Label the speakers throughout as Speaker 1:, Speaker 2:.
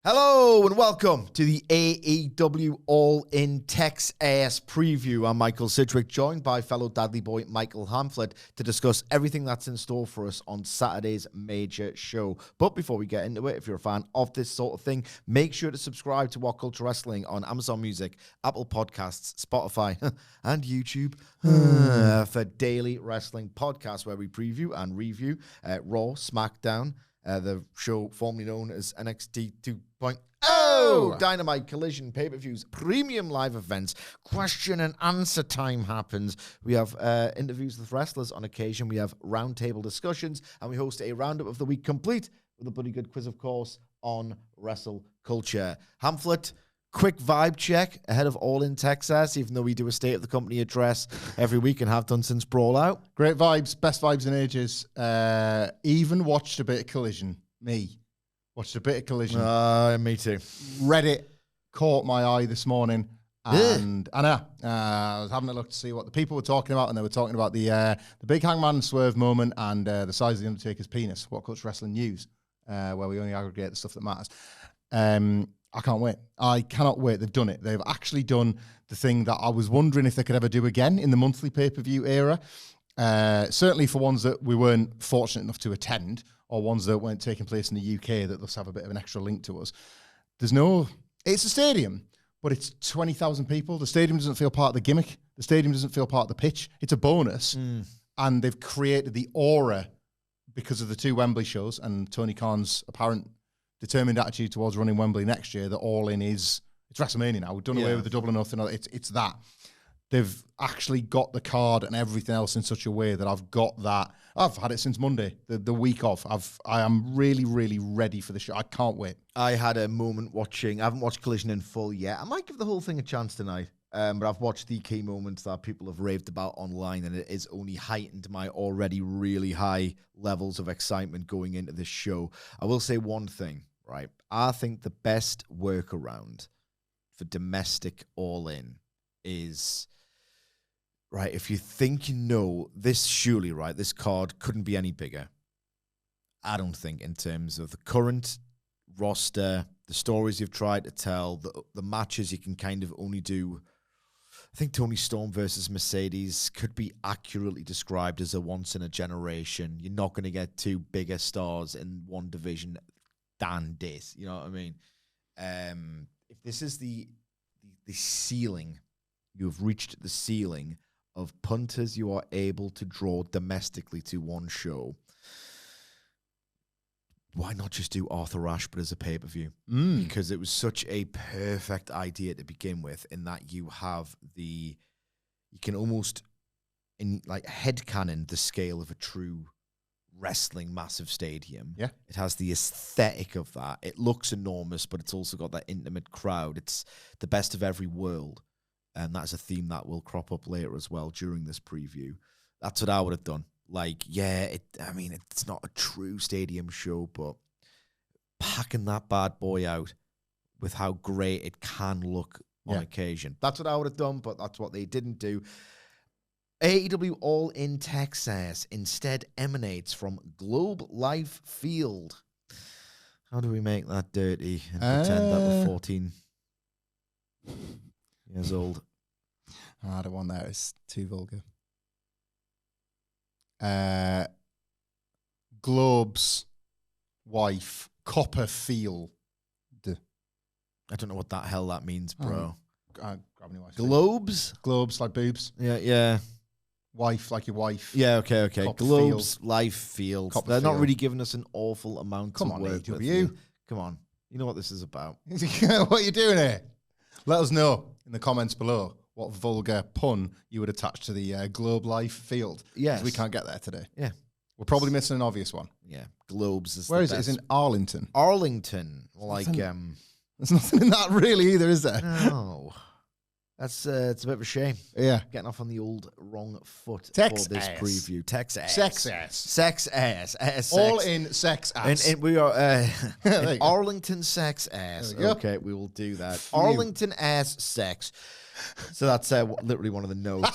Speaker 1: Hello and welcome to the AEW All In Texas preview. I'm Michael Sidgwick, joined by fellow Dudley boy Michael Hamflett to discuss everything that's in store for us on Saturday's major show. But before we get into it, if you're a fan of this sort of thing, make sure to subscribe to WhatCulture Wrestling on Amazon Music, Apple Podcasts, Spotify, and YouTube for daily wrestling podcasts where we preview and review Raw, SmackDown, the show formerly known as NXT 2.0, Dynamite, Collision, pay-per-views, premium live events, question and answer time happens. We have interviews with wrestlers on occasion. We have roundtable discussions, and we host a roundup of the week complete with a bloody good quiz, of course, on wrestle culture. Hamflett, quick vibe check ahead of All In Texas, even though we do a state of the company address every week and have done since Brawl Out.
Speaker 2: Great vibes, best vibes in ages. Even watched a bit of Collision. Watched a bit of Collision.
Speaker 1: Me too.
Speaker 2: Reddit caught my eye this morning. And I was having a look to see what the people were talking about, and they were talking about the big Hangman Swerve moment and the size of the Undertaker's penis, WhatCulture Wrestling News, where we only aggregate the stuff that matters. I can't wait. I cannot wait. They've done it. They've actually done the thing that I was wondering if they could ever do again in the monthly pay-per-view era. Certainly for ones that we weren't fortunate enough to attend, or ones that weren't taking place in the UK that thus have a bit of an extra link to us. It's a stadium, but it's 20,000 people. The stadium doesn't feel part of the gimmick. The stadium doesn't feel part of the pitch. It's a bonus. And they've created the aura because of the two Wembley shows and Tony Khan's apparent determined attitude towards running Wembley next year, that All In it's WrestleMania now. We've done away with the double or nothing. It's that. They've actually got the card and everything else in such a way that I've got that. I've had it since Monday, the week of. I am really, really ready for the show. I can't wait.
Speaker 1: I had a moment watching. I haven't watched Collision in full yet. I might give the whole thing a chance tonight. But I've watched the key moments that people have raved about online, and it is only heightened my already really high levels of excitement going into this show. I will say one thing, right? I think the best workaround for domestic All In is, right, if you think you know this, surely, right, this card couldn't be any bigger. I don't think, in terms of the current roster, the stories you've tried to tell, the matches you can kind of only do. I think Tony Storm versus Mercedes could be accurately described as a once-in-a-generation. You're not going to get two bigger stars in one division than this. You know what I mean? If this is the ceiling, you've reached the ceiling of punters you are able to draw domestically to one show, why not just do Arthur Ashe but as a pay-per-view? Because it was such a perfect idea to begin with, in that you can almost headcanon the scale of a true wrestling massive stadium.
Speaker 2: Yeah.
Speaker 1: It has the aesthetic of that. It looks enormous, but it's also got that intimate crowd. It's the best of every world. And that's a theme that will crop up later as well during this preview. That's what I would have done. It's not a true stadium show, but packing that bad boy out with how great it can look on occasion. That's what I would have done, but that's what they didn't do. AEW All In Texas instead emanates from Globe Life Field. How do we make that dirty and pretend that we're 14 years old?
Speaker 2: I don't want that. It's too vulgar. Globe's wife, Copperfield.
Speaker 1: I don't know what that hell that means, bro.
Speaker 2: Grab your wife.
Speaker 1: Globes,
Speaker 2: like boobs.
Speaker 1: Yeah.
Speaker 2: Wife, like your wife.
Speaker 1: Yeah, okay. Globes,
Speaker 2: Field.
Speaker 1: Life Field. They're
Speaker 2: Copperfield.
Speaker 1: not really giving us an awful amount
Speaker 2: Come
Speaker 1: to
Speaker 2: on,
Speaker 1: work
Speaker 2: AEW.
Speaker 1: with. You. Come on. You know what this is about.
Speaker 2: What are you doing here? Let us know in the comments below what vulgar pun you would attach to the Globe Life Field.
Speaker 1: Yes.
Speaker 2: We can't get there today.
Speaker 1: Yeah.
Speaker 2: We're probably missing an obvious one.
Speaker 1: Yeah. Globes is
Speaker 2: Where
Speaker 1: the
Speaker 2: is it?
Speaker 1: best.
Speaker 2: It's in Arlington.
Speaker 1: Arlington.
Speaker 2: There's nothing in that really either, is there?
Speaker 1: No. That's it's a bit of a shame.
Speaker 2: Yeah.
Speaker 1: Getting off on the old wrong foot
Speaker 2: Texas.
Speaker 1: for this preview. Texas.
Speaker 2: Sex ass.
Speaker 1: Sex ass. Sex.
Speaker 2: All in sex ass.
Speaker 1: And we are
Speaker 2: There you go.
Speaker 1: Arlington sex ass.
Speaker 2: There you go.
Speaker 1: Okay, we will do that. Arlington ass sex. So that's literally one of the notes.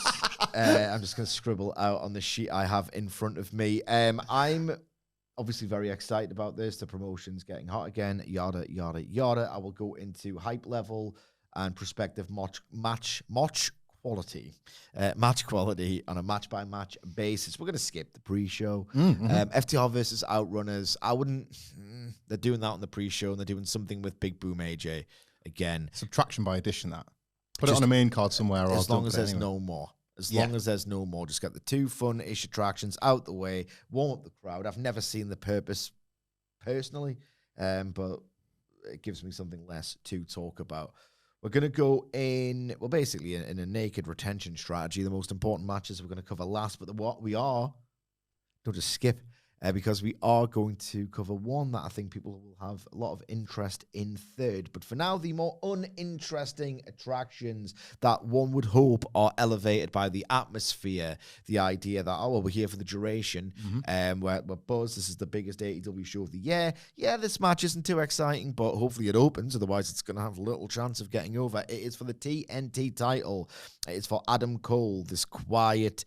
Speaker 1: I'm just going to scribble out on the sheet I have in front of me. I'm obviously very excited about this. The promotion's getting hot again, yada, yada, yada. I will go into hype level and prospective match quality on a match-by-match basis. We're going to skip the pre-show. FTR versus Outrunners. I wouldn't... they're doing that on the pre-show, and they're doing something with Big Boom AJ again.
Speaker 2: Subtraction by addition, that. Put it on a main card somewhere.
Speaker 1: As long as there's no more. As long as there's no more. Just get the 2 fun-ish attractions out the way, warm up the crowd. I've never seen the purpose personally, but it gives me something less to talk about. We're going to go in, well, basically in a naked retention strategy. The most important matches we're going to cover last, but don't just skip, because we are going to cover one that I think people will have a lot of interest in third. But for now, the more uninteresting attractions that one would hope are elevated by the atmosphere, the idea that, we're here for the duration, we're buzzed, this is the biggest AEW show of the year. Yeah, this match isn't too exciting, but hopefully it opens, otherwise it's going to have little chance of getting over. It is for the TNT title. It is for Adam Cole, this quiet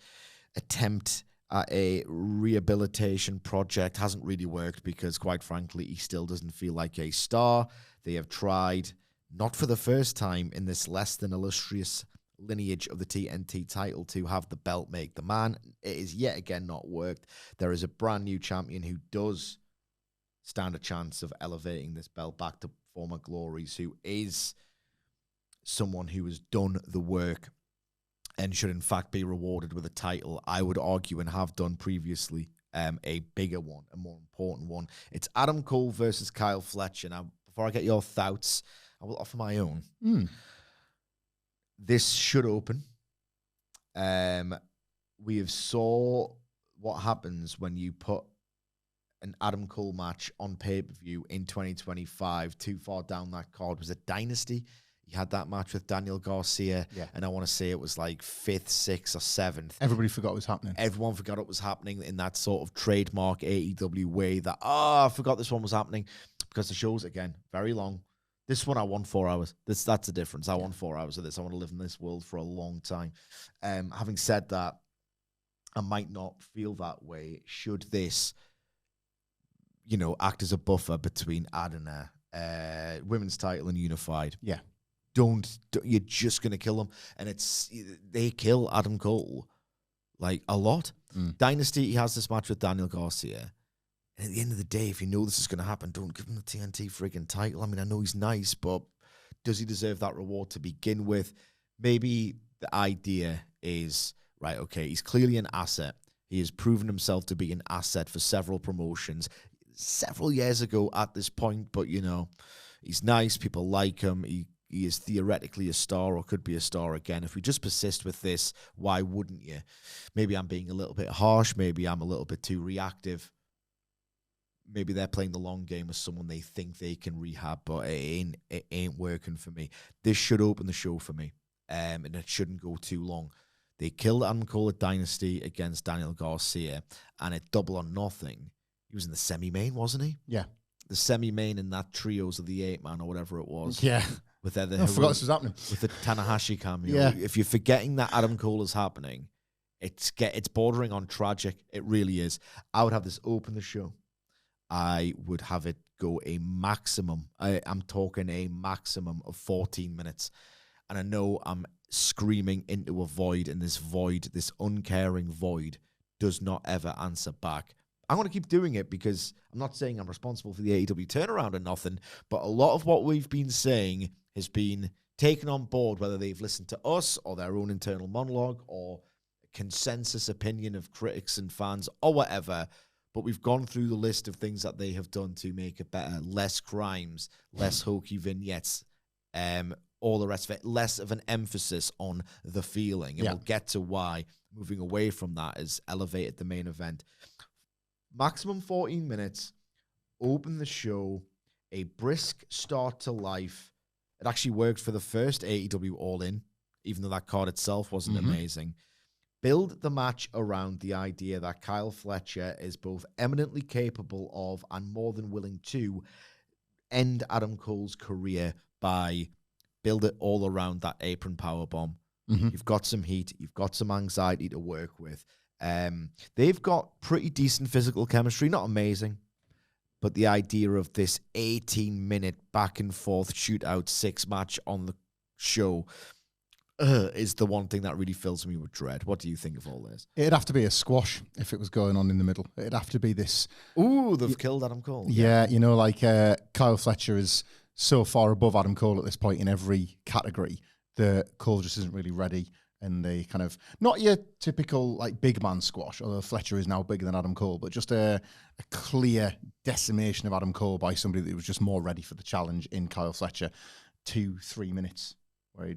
Speaker 1: attempt at a rehabilitation project. Hasn't really worked because, quite frankly, he still doesn't feel like a star. They have tried, not for the first time in this less than illustrious lineage of the TNT title, to have the belt make the man. It is yet again not worked. There is a brand new champion who does stand a chance of elevating this belt back to former glories, who is someone who has done the work and should in fact be rewarded with a title, I would argue, and have done previously, a bigger one, a more important one. It's Adam Cole versus Kyle Fletcher. Now, before I get your thoughts, I will offer my own. This should open. We have saw what happens when you put an Adam Cole match on pay-per-view in 2025. Too far down that card was a Dynasty. He had that match with Daniel Garcia, and I want to say it was like 5th, 6th, or 7th.
Speaker 2: Everybody forgot what was happening.
Speaker 1: Everyone forgot it was happening in that sort of trademark AEW way that, I forgot this one was happening, because the show's, again, very long. This one, I won 4 hours. That's the difference. I won 4 hours of this. I want to live in this world for a long time. Having said that, I might not feel that way should this, act as a buffer between Adana, women's title and unified.
Speaker 2: Yeah.
Speaker 1: Don't you're just going to kill them. And they kill Adam Cole, like, a lot. Dynasty, he has this match with Daniel Garcia. And at the end of the day, if you know this is going to happen, don't give him the TNT friggin' title. I mean, I know he's nice, but does he deserve that reward to begin with? Maybe the idea is, right, okay, he's clearly an asset. He has proven himself to be an asset for several promotions several years ago at this point, but, he's nice. People like him. He is theoretically a star, or could be a star again. If we just persist with this, why wouldn't you? Maybe I'm being a little bit harsh. Maybe I'm a little bit too reactive. Maybe they're playing the long game with someone they think they can rehab, but it ain't working for me. This should open the show for me, and it shouldn't go too long. They killed Adam Cole at Dynasty against Daniel Garcia, and at Double or Nothing, he was in the semi-main, wasn't he?
Speaker 2: Yeah.
Speaker 1: The semi-main in that Trios of the 8-Man or whatever it was.
Speaker 2: Yeah.
Speaker 1: With
Speaker 2: I forgot this was happening.
Speaker 1: With the Tanahashi cameo.
Speaker 2: Yeah.
Speaker 1: If you're forgetting that Adam Cole is happening, it's bordering on tragic. It really is. I would have this open the show. I would have it go a maximum. I'm talking a maximum of 14 minutes. And I know I'm screaming into a void, and this uncaring void, does not ever answer back. I'm going to keep doing it because I'm not saying I'm responsible for the AEW turnaround or nothing, but a lot of what we've been saying has been taken on board, whether they've listened to us or their own internal monologue or consensus opinion of critics and fans or whatever. But we've gone through the list of things that they have done to make it better. Less crimes, less hokey vignettes, all the rest of it. Less of an emphasis on the feeling. And we'll get to why moving away from that has elevated the main event. Maximum 14 minutes, open the show, a brisk start to life. It actually worked for the first AEW All In, even though that card itself wasn't amazing. Build the match around the idea that Kyle Fletcher is both eminently capable of and more than willing to end Adam Cole's career by build it all around that apron powerbomb. You've got some heat, you've got some anxiety to work with. They've got pretty decent physical chemistry, not amazing, but the idea of this 18-minute back-and-forth shootout 6-match on the show is the one thing that really fills me with dread. What do you think of all this?
Speaker 2: It'd have to be a squash if it was going on in the middle. It'd have to be this.
Speaker 1: Ooh, they've killed Adam Cole.
Speaker 2: Yeah, like Kyle Fletcher is so far above Adam Cole at this point in every category that Cole just isn't really ready. And they kind of, not your typical like big man squash, although Fletcher is now bigger than Adam Cole, but just a clear decimation of Adam Cole by somebody that was just more ready for the challenge in Kyle Fletcher. 2-3 minutes where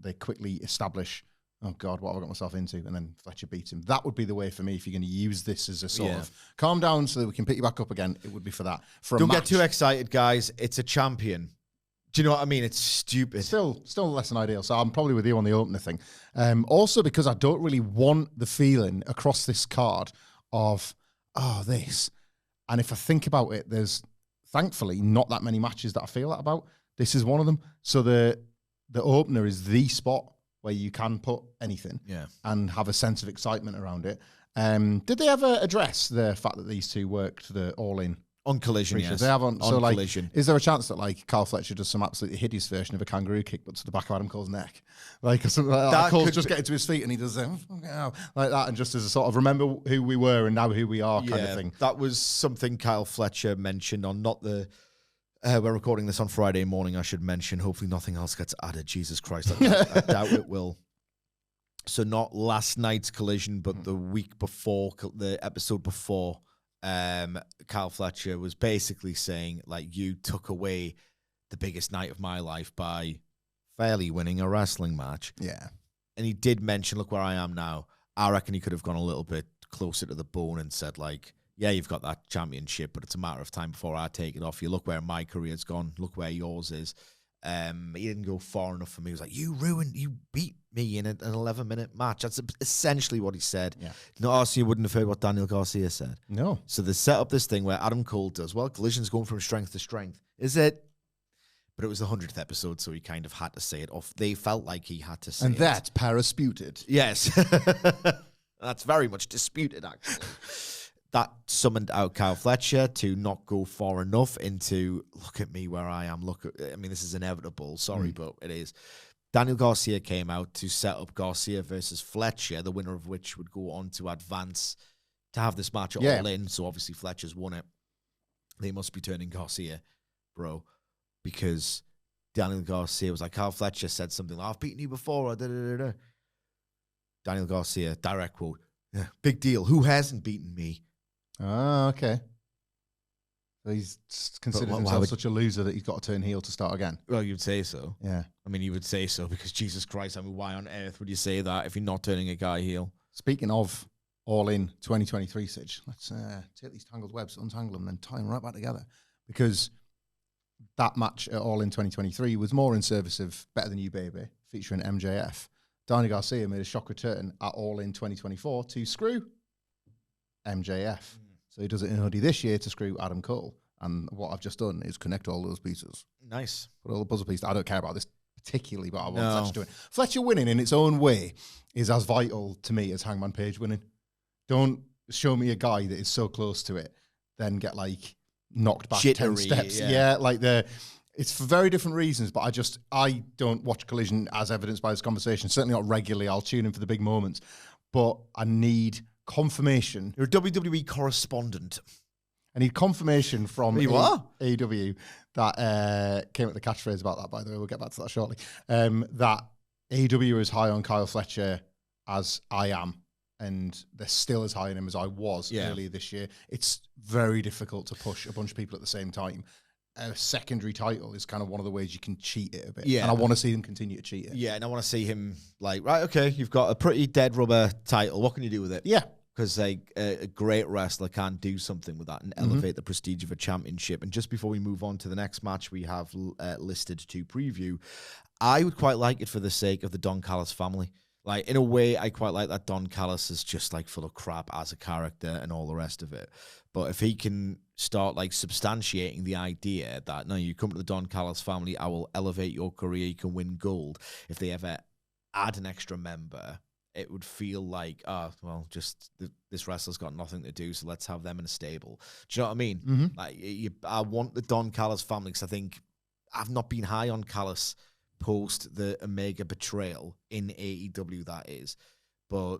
Speaker 2: they quickly establish, oh God, what have I got myself into? And then Fletcher beats him. That would be the way for me if you're going to use this as a sort of calm down so that we can pick you back up again. It would be for that.
Speaker 1: Don't get too excited, guys. It's a champion. Do you know what I mean? It's stupid.
Speaker 2: Still less than ideal. So I'm probably with you on the opener thing. Also because I don't really want the feeling across this card of, this. And if I think about it, there's thankfully not that many matches that I feel that about. This is one of them. So the opener is the spot where you can put anything and have a sense of excitement around it. Did they ever address the fact that these two worked the All In?
Speaker 1: On Collision, yes.
Speaker 2: They have on so like,
Speaker 1: Collision.
Speaker 2: Is there a chance that like Kyle Fletcher does some absolutely hideous version of a kangaroo kick, but to the back of Adam Cole's neck, like or something like that? Cole's just getting to his feet and he does like that, and just as a sort of remember who we were and now who we are kind of thing.
Speaker 1: That was something Kyle Fletcher mentioned on not the. We're recording this on Friday morning. I should mention. Hopefully, nothing else gets added. Jesus Christ, I doubt it will. So not last night's Collision, but the week before, the episode before. Kyle Fletcher was basically saying, like, you took away the biggest night of my life by fairly winning a wrestling match.
Speaker 2: Yeah.
Speaker 1: And he did mention, look where I am now. I reckon he could have gone a little bit closer to the bone and said, like, yeah, you've got that championship, but it's a matter of time before I take it off you. Look where my career's gone. Look where yours is. He didn't go far enough for me. He was like, you beat me in an 11-minute match. That's essentially what he said.
Speaker 2: Yeah.
Speaker 1: No, so you wouldn't have heard what Daniel Garcia said.
Speaker 2: No.
Speaker 1: So they set up this thing where Adam Cole does, well, Collision's going from strength to strength. Is it? But it was the 100th episode, so he kind of had to say it off. They felt like he had to say it.
Speaker 2: And that's parasputed.
Speaker 1: Yes. That's very much disputed, actually. That summoned out Kyle Fletcher to not go far enough into, look at me where I am. This is inevitable. Sorry, but it is. Daniel Garcia came out to set up Garcia versus Fletcher, the winner of which would go on to advance to have this match All In. So obviously Fletcher's won it. They must be turning Garcia, bro, because Daniel Garcia was like, Kyle Fletcher said something like, I've beaten you before. Daniel Garcia, direct quote, big deal. Who hasn't beaten me?
Speaker 2: Oh, okay. So he's considered himself such a loser that he's got to turn heel to start again.
Speaker 1: Well, you'd say so.
Speaker 2: Yeah.
Speaker 1: I mean, you would say so because Jesus Christ, why on earth would you say that if you're not turning a guy heel?
Speaker 2: Speaking of All In 2023, Sidge, let's take these tangled webs, untangle them, and tie them right back together. Because that match at All In 2023 was more in service of Better Than You, Baby, featuring MJF. Daniel Garcia made a shock return at All In 2024 to screw MJF. So he does it in hoodie this year to screw Adam Cole. And what I've just done is connect all those pieces.
Speaker 1: Nice.
Speaker 2: Put all the puzzle pieces. I don't care about this particularly, but I want Fletcher to win. Fletcher winning in its own way is as vital to me as Hangman Page winning. Don't show me a guy that is so close to it, then get like knocked back 10 steps. It's for very different reasons, but I don't watch Collision as evidenced by this conversation. Certainly not regularly. I'll tune in for the big moments. But I need confirmation.
Speaker 1: You're a WWE correspondent.
Speaker 2: I need confirmation from AEW that came up with the catchphrase about that, by the way. We'll get back to that shortly. That AEW is high on Kyle Fletcher as I am, and they're still as high on him as I was earlier this year. It's very difficult to push a bunch of people at the same time. A secondary title is kind of one of the ways you can cheat it a bit. Yeah. And I want to see them continue to cheat it.
Speaker 1: Yeah, and I want to see him like, right, okay, you've got a pretty dead rubber title. What can you do with it?
Speaker 2: Yeah.
Speaker 1: Because a great wrestler can do something with that and elevate the prestige of a championship. And just before we move on to the next match we have listed to preview, I would quite like it for the sake of the Don Callis family. Like, in a way, I quite like that Don Callis is just, like, full of crap as a character and all the rest of it. But if he can start, like, substantiating the idea that, no, you come to the Don Callis family, I will elevate your career, you can win gold. If they ever add an extra member, it would feel like, just this wrestler's got nothing to do, so let's have them in a stable. Do you know what I mean?
Speaker 2: Mm-hmm.
Speaker 1: Like, I want the Don Callis family, because I think I've not been high on Callis post the Omega betrayal in AEW, that is. But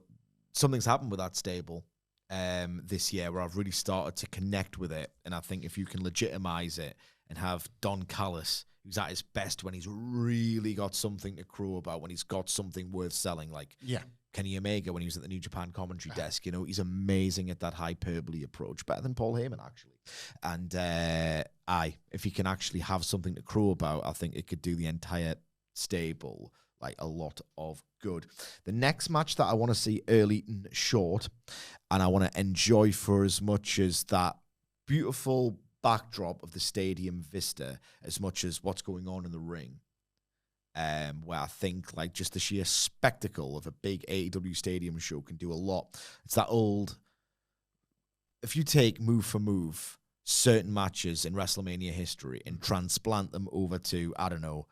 Speaker 1: something's happened with that stable this year where I've really started to connect with it. And I think if you can legitimize it and have Don Callis, who's at his best when he's really got something to crow about, when he's got something worth selling, like Kenny Omega when he was at the New Japan commentary desk, he's amazing at that hyperbole approach, better than Paul Heyman, actually. And if he can actually have something to crow about, I think it could do the entire stable like a lot of good. The next match that I want to see early and short, and I want to enjoy for as much as that beautiful backdrop of the stadium vista, as much as what's going on in the ring, where I think like just the sheer spectacle of a big AEW stadium show can do a lot. It's that old, if you take move for move certain matches in WrestleMania history and transplant them over to, I don't know,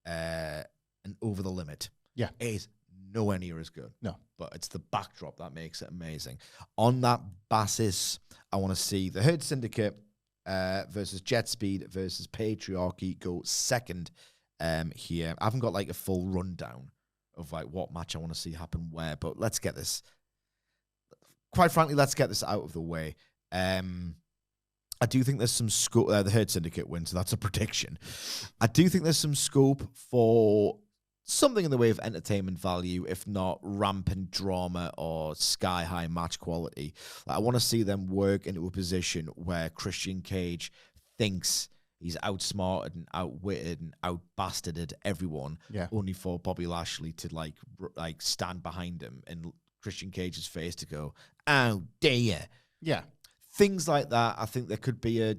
Speaker 1: and Over the Limit.
Speaker 2: Yeah.
Speaker 1: It is nowhere near as good.
Speaker 2: No.
Speaker 1: But it's the backdrop that makes it amazing. On that basis, I want to see the Hurt Syndicate versus Jet Speed versus Patriarchy go second here. I haven't got like a full rundown of like what match I want to see happen where, but let's get this. Quite frankly, let's get this out of the way. I do think there's some scope. The Hurt Syndicate wins, so that's a prediction. I do think there's some scope for something in the way of entertainment value, if not rampant drama or sky-high match quality. Like, I want to see them work into a position where Christian Cage thinks he's outsmarted and outwitted and outbastarded everyone, only for Bobby Lashley to like stand behind him and Christian Cage's face to go, "Oh dear."
Speaker 2: Yeah.
Speaker 1: Things like that, I think there could be a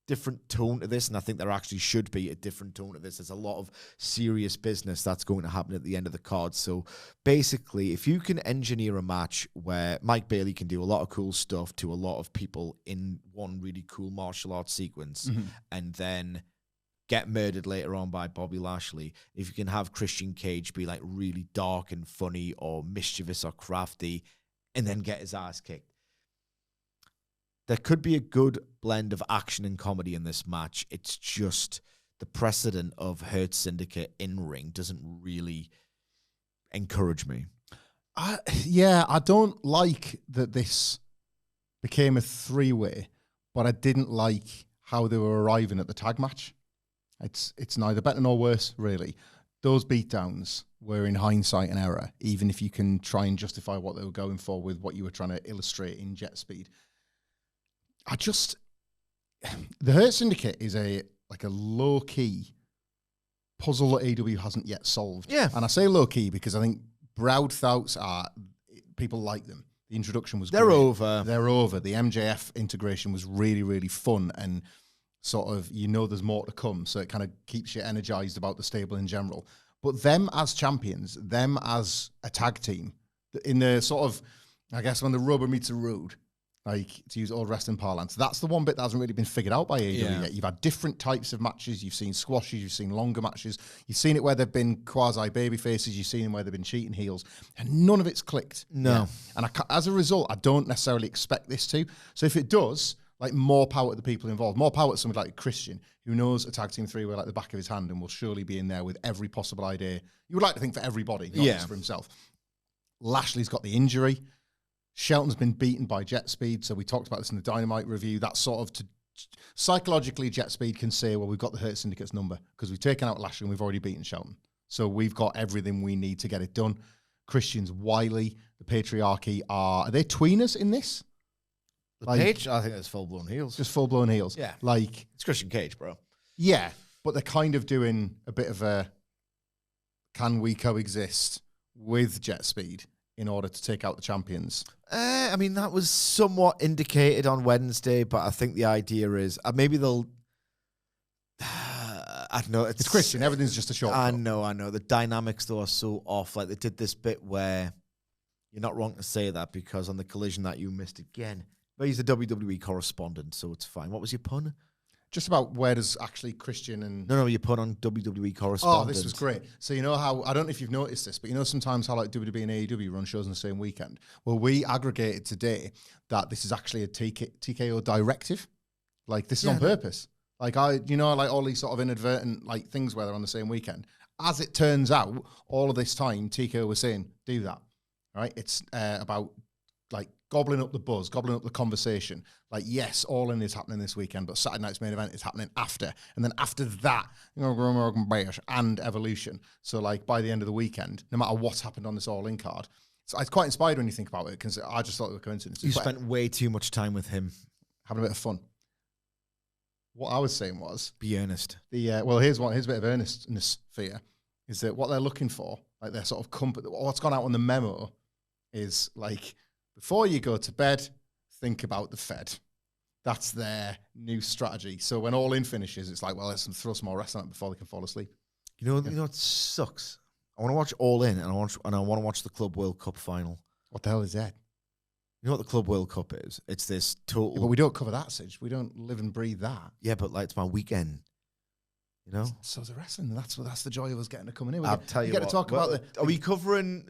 Speaker 1: different tone to this, and I think there actually should be a different tone to this. There's a lot of serious business that's going to happen at the end of the card. So basically, if you can engineer a match where Mike Bailey can do a lot of cool stuff to a lot of people in one really cool martial arts sequence, and then get murdered later on by Bobby Lashley, if you can have Christian Cage be like really dark and funny or mischievous or crafty, and then get his ass kicked, there could be a good blend of action and comedy in this match. It's just the precedent of Hurt Syndicate in ring doesn't really encourage me.
Speaker 2: I don't like that this became a three-way, but I didn't like how they were arriving at the tag match. It's neither better nor worse, really. Those beatdowns were in hindsight an error, even if you can try and justify what they were going for with what you were trying to illustrate in Jet Speed. The Hurt Syndicate is a low-key puzzle that AEW hasn't yet solved.
Speaker 1: Yeah.
Speaker 2: And I say low-key because I think Browd Thoughts people like them. The introduction was
Speaker 1: They're
Speaker 2: great.
Speaker 1: over.
Speaker 2: They're over. The MJF integration was really, really fun and sort of, there's more to come. So it kind of keeps you energized about the stable in general. But them as champions, them as a tag team, in the sort of, I guess, when the rubber meets the road, like, to use old wrestling parlance, that's the one bit that hasn't really been figured out by AEW yet. You've had different types of matches. You've seen squashes. You've seen longer matches. You've seen it where they've been quasi-baby faces. You've seen it where they've been cheating heels. And none of it's clicked.
Speaker 1: No.
Speaker 2: And as a result, I don't necessarily expect this to. So if it does, like, more power to the people involved. More power to somebody like Christian, who knows a tag team three-way like the back of his hand and will surely be in there with every possible idea. You would like to think for everybody, not just for himself. Lashley's got the injury. Shelton's been beaten by Jet Speed, so we talked about this in the Dynamite review. That's sort of psychologically, Jet Speed can say, well, we've got the Hurt Syndicate's number because we've taken out Lashley and we've already beaten Shelton. So we've got everything we need to get it done. Christian's wily. The Patriarchy are they tweeners in this?
Speaker 1: I think it's full-blown heels.
Speaker 2: Just full-blown heels.
Speaker 1: Yeah.
Speaker 2: Like,
Speaker 1: it's Christian Cage, bro.
Speaker 2: Yeah, but they're kind of doing a bit of a, can we coexist with Jet Speed in order to take out the champions?
Speaker 1: I mean, that was somewhat indicated on Wednesday, but I think the idea is maybe they'll. I don't know.
Speaker 2: It's Christian. Everything's just a short.
Speaker 1: I know. The dynamics, though, are so off. Like, they did this bit where you're not wrong to say that because on the collision that you missed again, but he's the WWE correspondent, so it's fine. What was your pun?
Speaker 2: Just about where does actually Christian and...
Speaker 1: No, you put on WWE correspondent.
Speaker 2: Oh, this was great. So you know how, I don't know if you've noticed this, but you know sometimes how like WWE and AEW run shows on the same weekend? Well, we aggregated today that this is actually a TKO directive. Like this is on purpose. Like like all these sort of inadvertent like things where they're on the same weekend. As it turns out, all of this time, TKO was saying, do that. All right? It's about like gobbling up the buzz, gobbling up the conversation. Like, yes, All In is happening this weekend, but Saturday night's main event is happening after. And then after that, American Bash and Evolution. So, like, by the end of the weekend, no matter what's happened on this All In card, it's quite inspired when you think about it, because I just thought it was a coincidence.
Speaker 1: You spent way too much time with him.
Speaker 2: Having a bit of fun. What I was saying was...
Speaker 1: Be earnest.
Speaker 2: Here's a bit of earnestness for you, is that what they're looking for, like their sort of what's gone out on the memo is, like, before you go to bed, think about the Fed. That's their new strategy. So when All In finishes, it's like, well, let's throw some more wrestling out before they can fall asleep.
Speaker 1: You know what sucks? I want to watch All In, and I want to watch the Club World Cup final.
Speaker 2: What the hell is that?
Speaker 1: You know what the Club World Cup is? It's this total...
Speaker 2: Yeah, but we don't cover that, Sidge. We don't live and breathe that.
Speaker 1: Yeah, but like it's my weekend. You know?
Speaker 2: So the wrestling. That's the joy of us getting to come in here.
Speaker 1: I'll tell you
Speaker 2: what.
Speaker 1: To
Speaker 2: talk about
Speaker 1: Are we covering...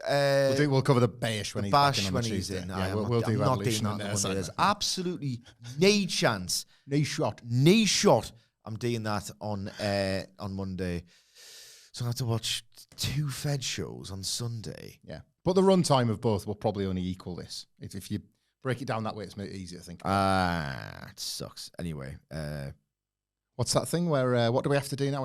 Speaker 2: we'll cover the Bash when he's back in on the
Speaker 1: he's
Speaker 2: Tuesday.
Speaker 1: in.
Speaker 2: Yeah, we'll do Evolution on there.
Speaker 1: There's absolutely no chance.
Speaker 2: No shot.
Speaker 1: I'm doing that on Monday. So I have to watch 2 Fed shows on Sunday.
Speaker 2: Yeah. But the runtime of both will probably only equal this. If you break it down that way, it's made it easier, I think.
Speaker 1: It sucks. Anyway.
Speaker 2: What's that thing where, what do we have to do now?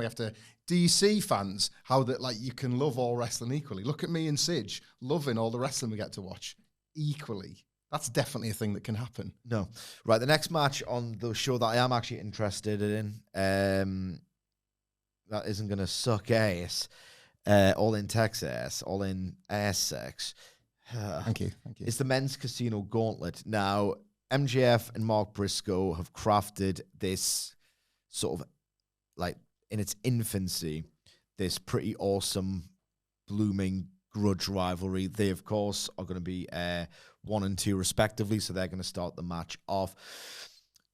Speaker 2: Do you see, fans, how that like you can love all wrestling equally? Look at me and Sidge loving all the wrestling we get to watch equally. That's definitely a thing that can happen.
Speaker 1: No. Right, the next match on the show that I am actually interested in, that isn't going to suck ass, All In Texas, All In Essex.
Speaker 2: Thank you.
Speaker 1: It's the men's casino gauntlet. Now, MJF and Mark Briscoe have crafted this sort of, like, in its infancy, this pretty awesome, blooming grudge rivalry. They, of course, are going to be 1 and 2 respectively, so they're going to start the match off.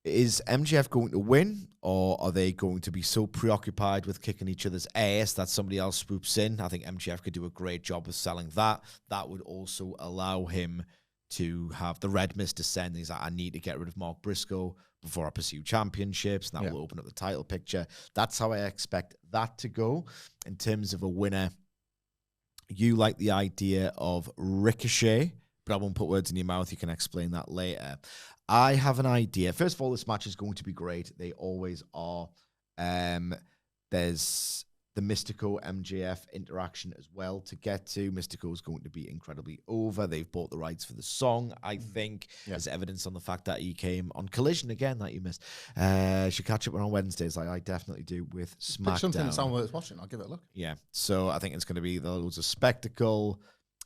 Speaker 1: Is MJF going to win, or are they going to be so preoccupied with kicking each other's ass that somebody else swoops in? I think MJF could do a great job of selling that. That would also allow him to have the red mist descend. He's like, I need to get rid of Mark Briscoe before I pursue championships, and that will open up the title picture. That's how I expect that to go. In terms of a winner, you like the idea of Ricochet, but I won't put words in your mouth. You can explain that later. I have an idea. First of all, this match is going to be great. They always are. There's the Mystico MJF interaction as well to get to. Mystico is going to be incredibly over. They've bought the rights for the song, I think. There's evidence on the fact that he came on Collision again that you missed. Should catch up on Wednesdays, like I definitely do with SmackDown.
Speaker 2: Pick something that sounds worth watching. I'll give it a look.
Speaker 1: Yeah. So I think it's going to be loads of spectacle.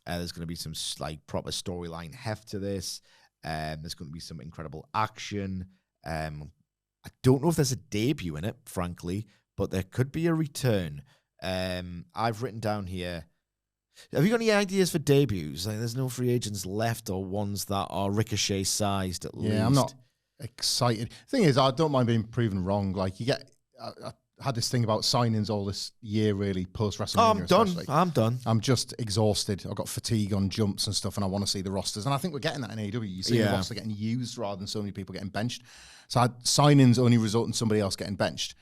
Speaker 1: There's going to be some like proper storyline heft to this. There's going to be some incredible action. I don't know if there's a debut in it, frankly, but there could be a return. I've written down here. Have you got any ideas for debuts? Like, there's no free agents left or ones that are Ricochet sized at least.
Speaker 2: Yeah, I'm not excited. Thing is, I don't mind being proven wrong. Like, you get, I had this thing about signings all this year, really, post WrestleMania.
Speaker 1: I'm done.
Speaker 2: I'm just exhausted. I've got fatigue on jumps and stuff, and I want to see the rosters. And I think we're getting that in AEW. You see the roster getting used rather than so many people getting benched. So signings only result in somebody else getting benched.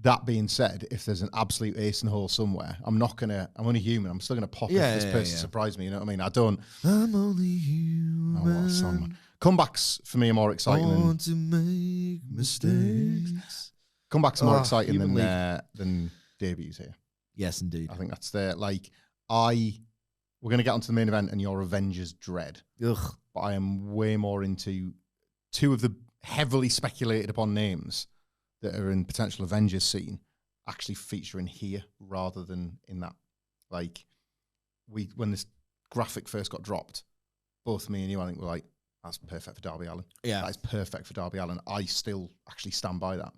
Speaker 2: That being said, if there's an absolute ace in the hole somewhere, I'm only human. I'm still going to pop if this person surprised me. You know what I mean?
Speaker 1: I'm only human.
Speaker 2: Oh, what a song, man. Comebacks for me are more exciting.
Speaker 1: I want to make mistakes.
Speaker 2: Comebacks are more exciting than debuts here.
Speaker 1: Yes, indeed.
Speaker 2: I think that's we're going to get onto the main event and your Avengers Dread.
Speaker 1: Ugh.
Speaker 2: But I am way more into 2 of the heavily speculated upon names that are in potential Avengers scene actually featuring here rather than in that. Like, when this graphic first got dropped, both me and you, I think, were like, that's perfect for Darby Allin.
Speaker 1: Yeah.
Speaker 2: That is perfect for Darby Allin. I still actually stand by that.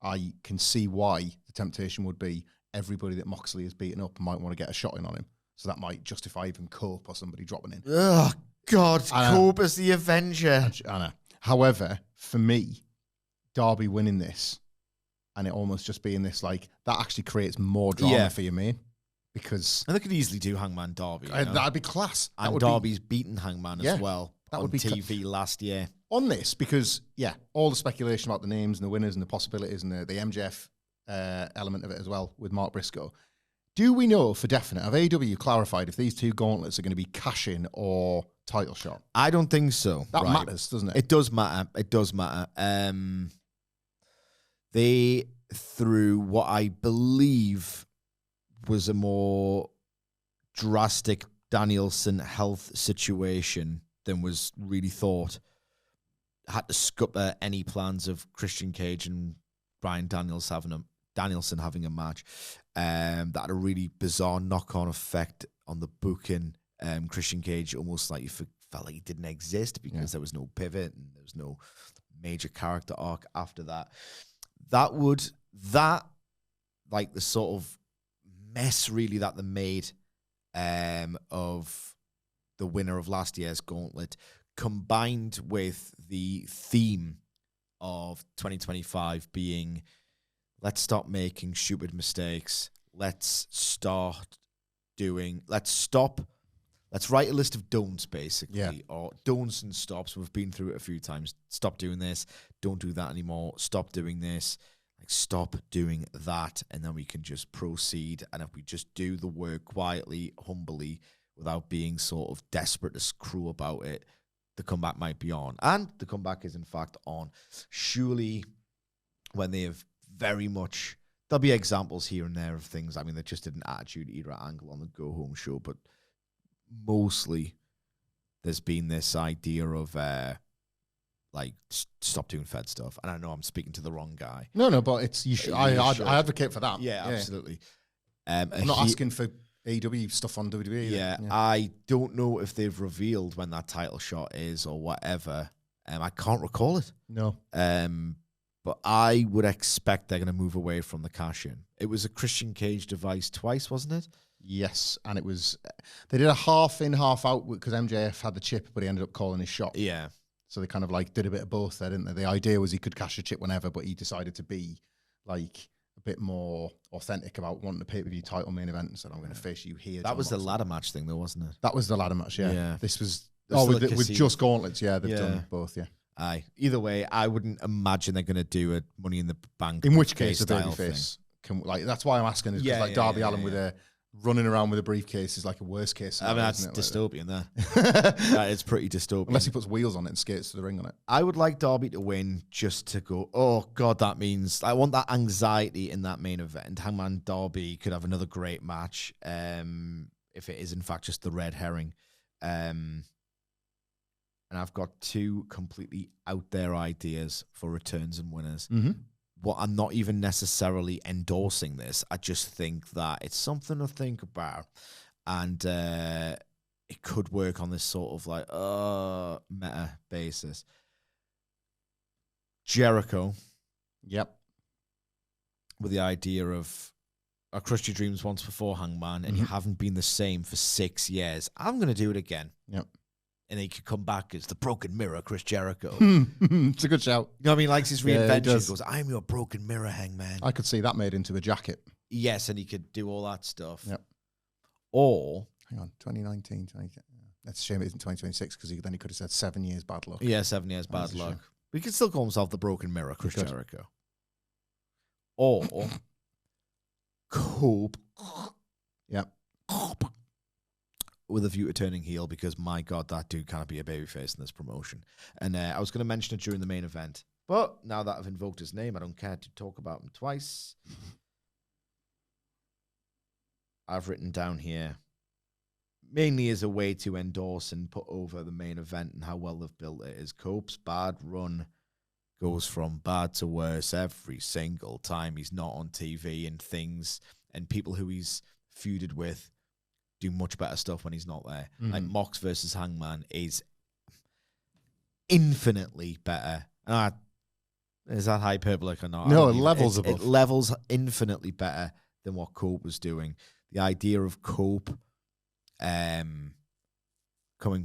Speaker 2: I can see why the temptation would be everybody that Moxley has beaten up might want to get a shot in on him. So that might justify even Cope or somebody dropping in.
Speaker 1: Oh, God, Cope is the Avenger.
Speaker 2: I know. However, for me, Darby winning this and it almost just being this, like, that actually creates more drama for your main. Because...
Speaker 1: And they could easily do Hangman Darby.
Speaker 2: That'd be class.
Speaker 1: And Darby's beaten Hangman as well on TV last year.
Speaker 2: On this, because, all the speculation about the names and the winners and the possibilities and the MJF element of it as well with Mark Briscoe. Do we know for definite, have AEW clarified if these two gauntlets are going to be cash-in or title shot?
Speaker 1: I don't think so.
Speaker 2: That matters, doesn't it?
Speaker 1: It does matter. It does matter. They, through what I believe was a more drastic Danielson health situation than was really thought, had to scupper any plans of Christian Cage and Bryan Danielson having a match. That had a really bizarre knock-on effect on the booking. Christian Cage almost like you felt like he didn't exist because there was no pivot and there was no major character arc after that. That like the sort of mess really that they made of the winner of last year's gauntlet, combined with the theme of 2025 being, let's stop making stupid mistakes. Let's write a list of don'ts, basically, or don'ts and stops. We've been through it a few times. Stop doing this. Don't do that anymore. Stop doing this. Like, stop doing that. And then we can just proceed. And if we just do the work quietly, humbly, without being sort of desperate to screw about it, the comeback might be on. And the comeback is, in fact, on. Surely, when they have very much... There'll be examples here and there of things. I mean, they just did an Attitude Era angle on the Go Home show, but mostly there's been this idea of, like, stop doing Fed stuff. And I know I'm speaking to the wrong guy.
Speaker 2: No, but it's you should. I advocate for that.
Speaker 1: Yeah, absolutely.
Speaker 2: I'm not asking for AEW stuff on WWE.
Speaker 1: Yeah, I don't know if they've revealed when that title shot is or whatever. I can't recall it.
Speaker 2: No.
Speaker 1: But I would expect they're going to move away from the cash-in. It was a Christian Cage device twice, wasn't it?
Speaker 2: Yes, and it was... They did a half in, half out because MJF had the chip, but he ended up calling his shot.
Speaker 1: Yeah.
Speaker 2: So they kind of like did a bit of both there, didn't they? The idea was he could cash a chip whenever, but he decided to be like a bit more authentic about wanting a pay-per-view title main event and said, I'm going to face you here.
Speaker 1: That was the ladder match thing though, wasn't it?
Speaker 2: That was the ladder match, yeah. This was... with
Speaker 1: just
Speaker 2: just gauntlets, they've done both,
Speaker 1: Aye. Either way, I wouldn't imagine they're going to do a Money in the Bank.
Speaker 2: In which case, a babyface can, like, that's why I'm asking, is because Darby Allin with a running around with a briefcase is like a worst case scenario.
Speaker 1: I mean, that's dystopian there. That is pretty dystopian.
Speaker 2: Unless he puts wheels on it and skates to the ring on it.
Speaker 1: I would like Darby to win just to go, oh God, that means I want that anxiety in that main event. Hangman Darby could have another great match if it is in fact just the red herring. And I've got two completely out there ideas for returns and winners.
Speaker 2: Mm-hmm.
Speaker 1: What I'm not even necessarily endorsing this. I just think that it's something to think about. And it could work on this sort of like meta basis. Jericho.
Speaker 2: Yep. With
Speaker 1: the idea of I crushed your dreams once before, Hangman, and you haven't been the same for 6 years. I'm going to do it again.
Speaker 2: Yep.
Speaker 1: And he could come back as the broken mirror, Chris Jericho.
Speaker 2: It's a good shout.
Speaker 1: You know what I mean? Likes his reinvention. He goes, I'm your broken mirror, Hangman.
Speaker 2: I could see that made into a jacket.
Speaker 1: Yes, and he could do all that stuff.
Speaker 2: Yep.
Speaker 1: Or...
Speaker 2: Hang on, 2019. That's a shame it isn't 2026 because then he could have said 7 years bad luck.
Speaker 1: Yeah, 7 years bad luck. But he could still call himself the broken mirror, Chris Jericho. Or... Cope.
Speaker 2: Yep.
Speaker 1: With a view to turning heel, because my God, that dude can't be a babyface in this promotion. And I was going to mention it during the main event, but now that I've invoked his name, I don't care to talk about him twice. I've written down here, mainly as a way to endorse and put over the main event and how well they've built it, is Cope's bad run goes from bad to worse every single time he's not on TV, and things and people who he's feuded with do much better stuff when he's not there. Like Mox versus Hangman is infinitely better. Is that hyperbolic or not?
Speaker 2: No, it levels above.
Speaker 1: It levels infinitely better than what Cope was doing. The idea of Cope coming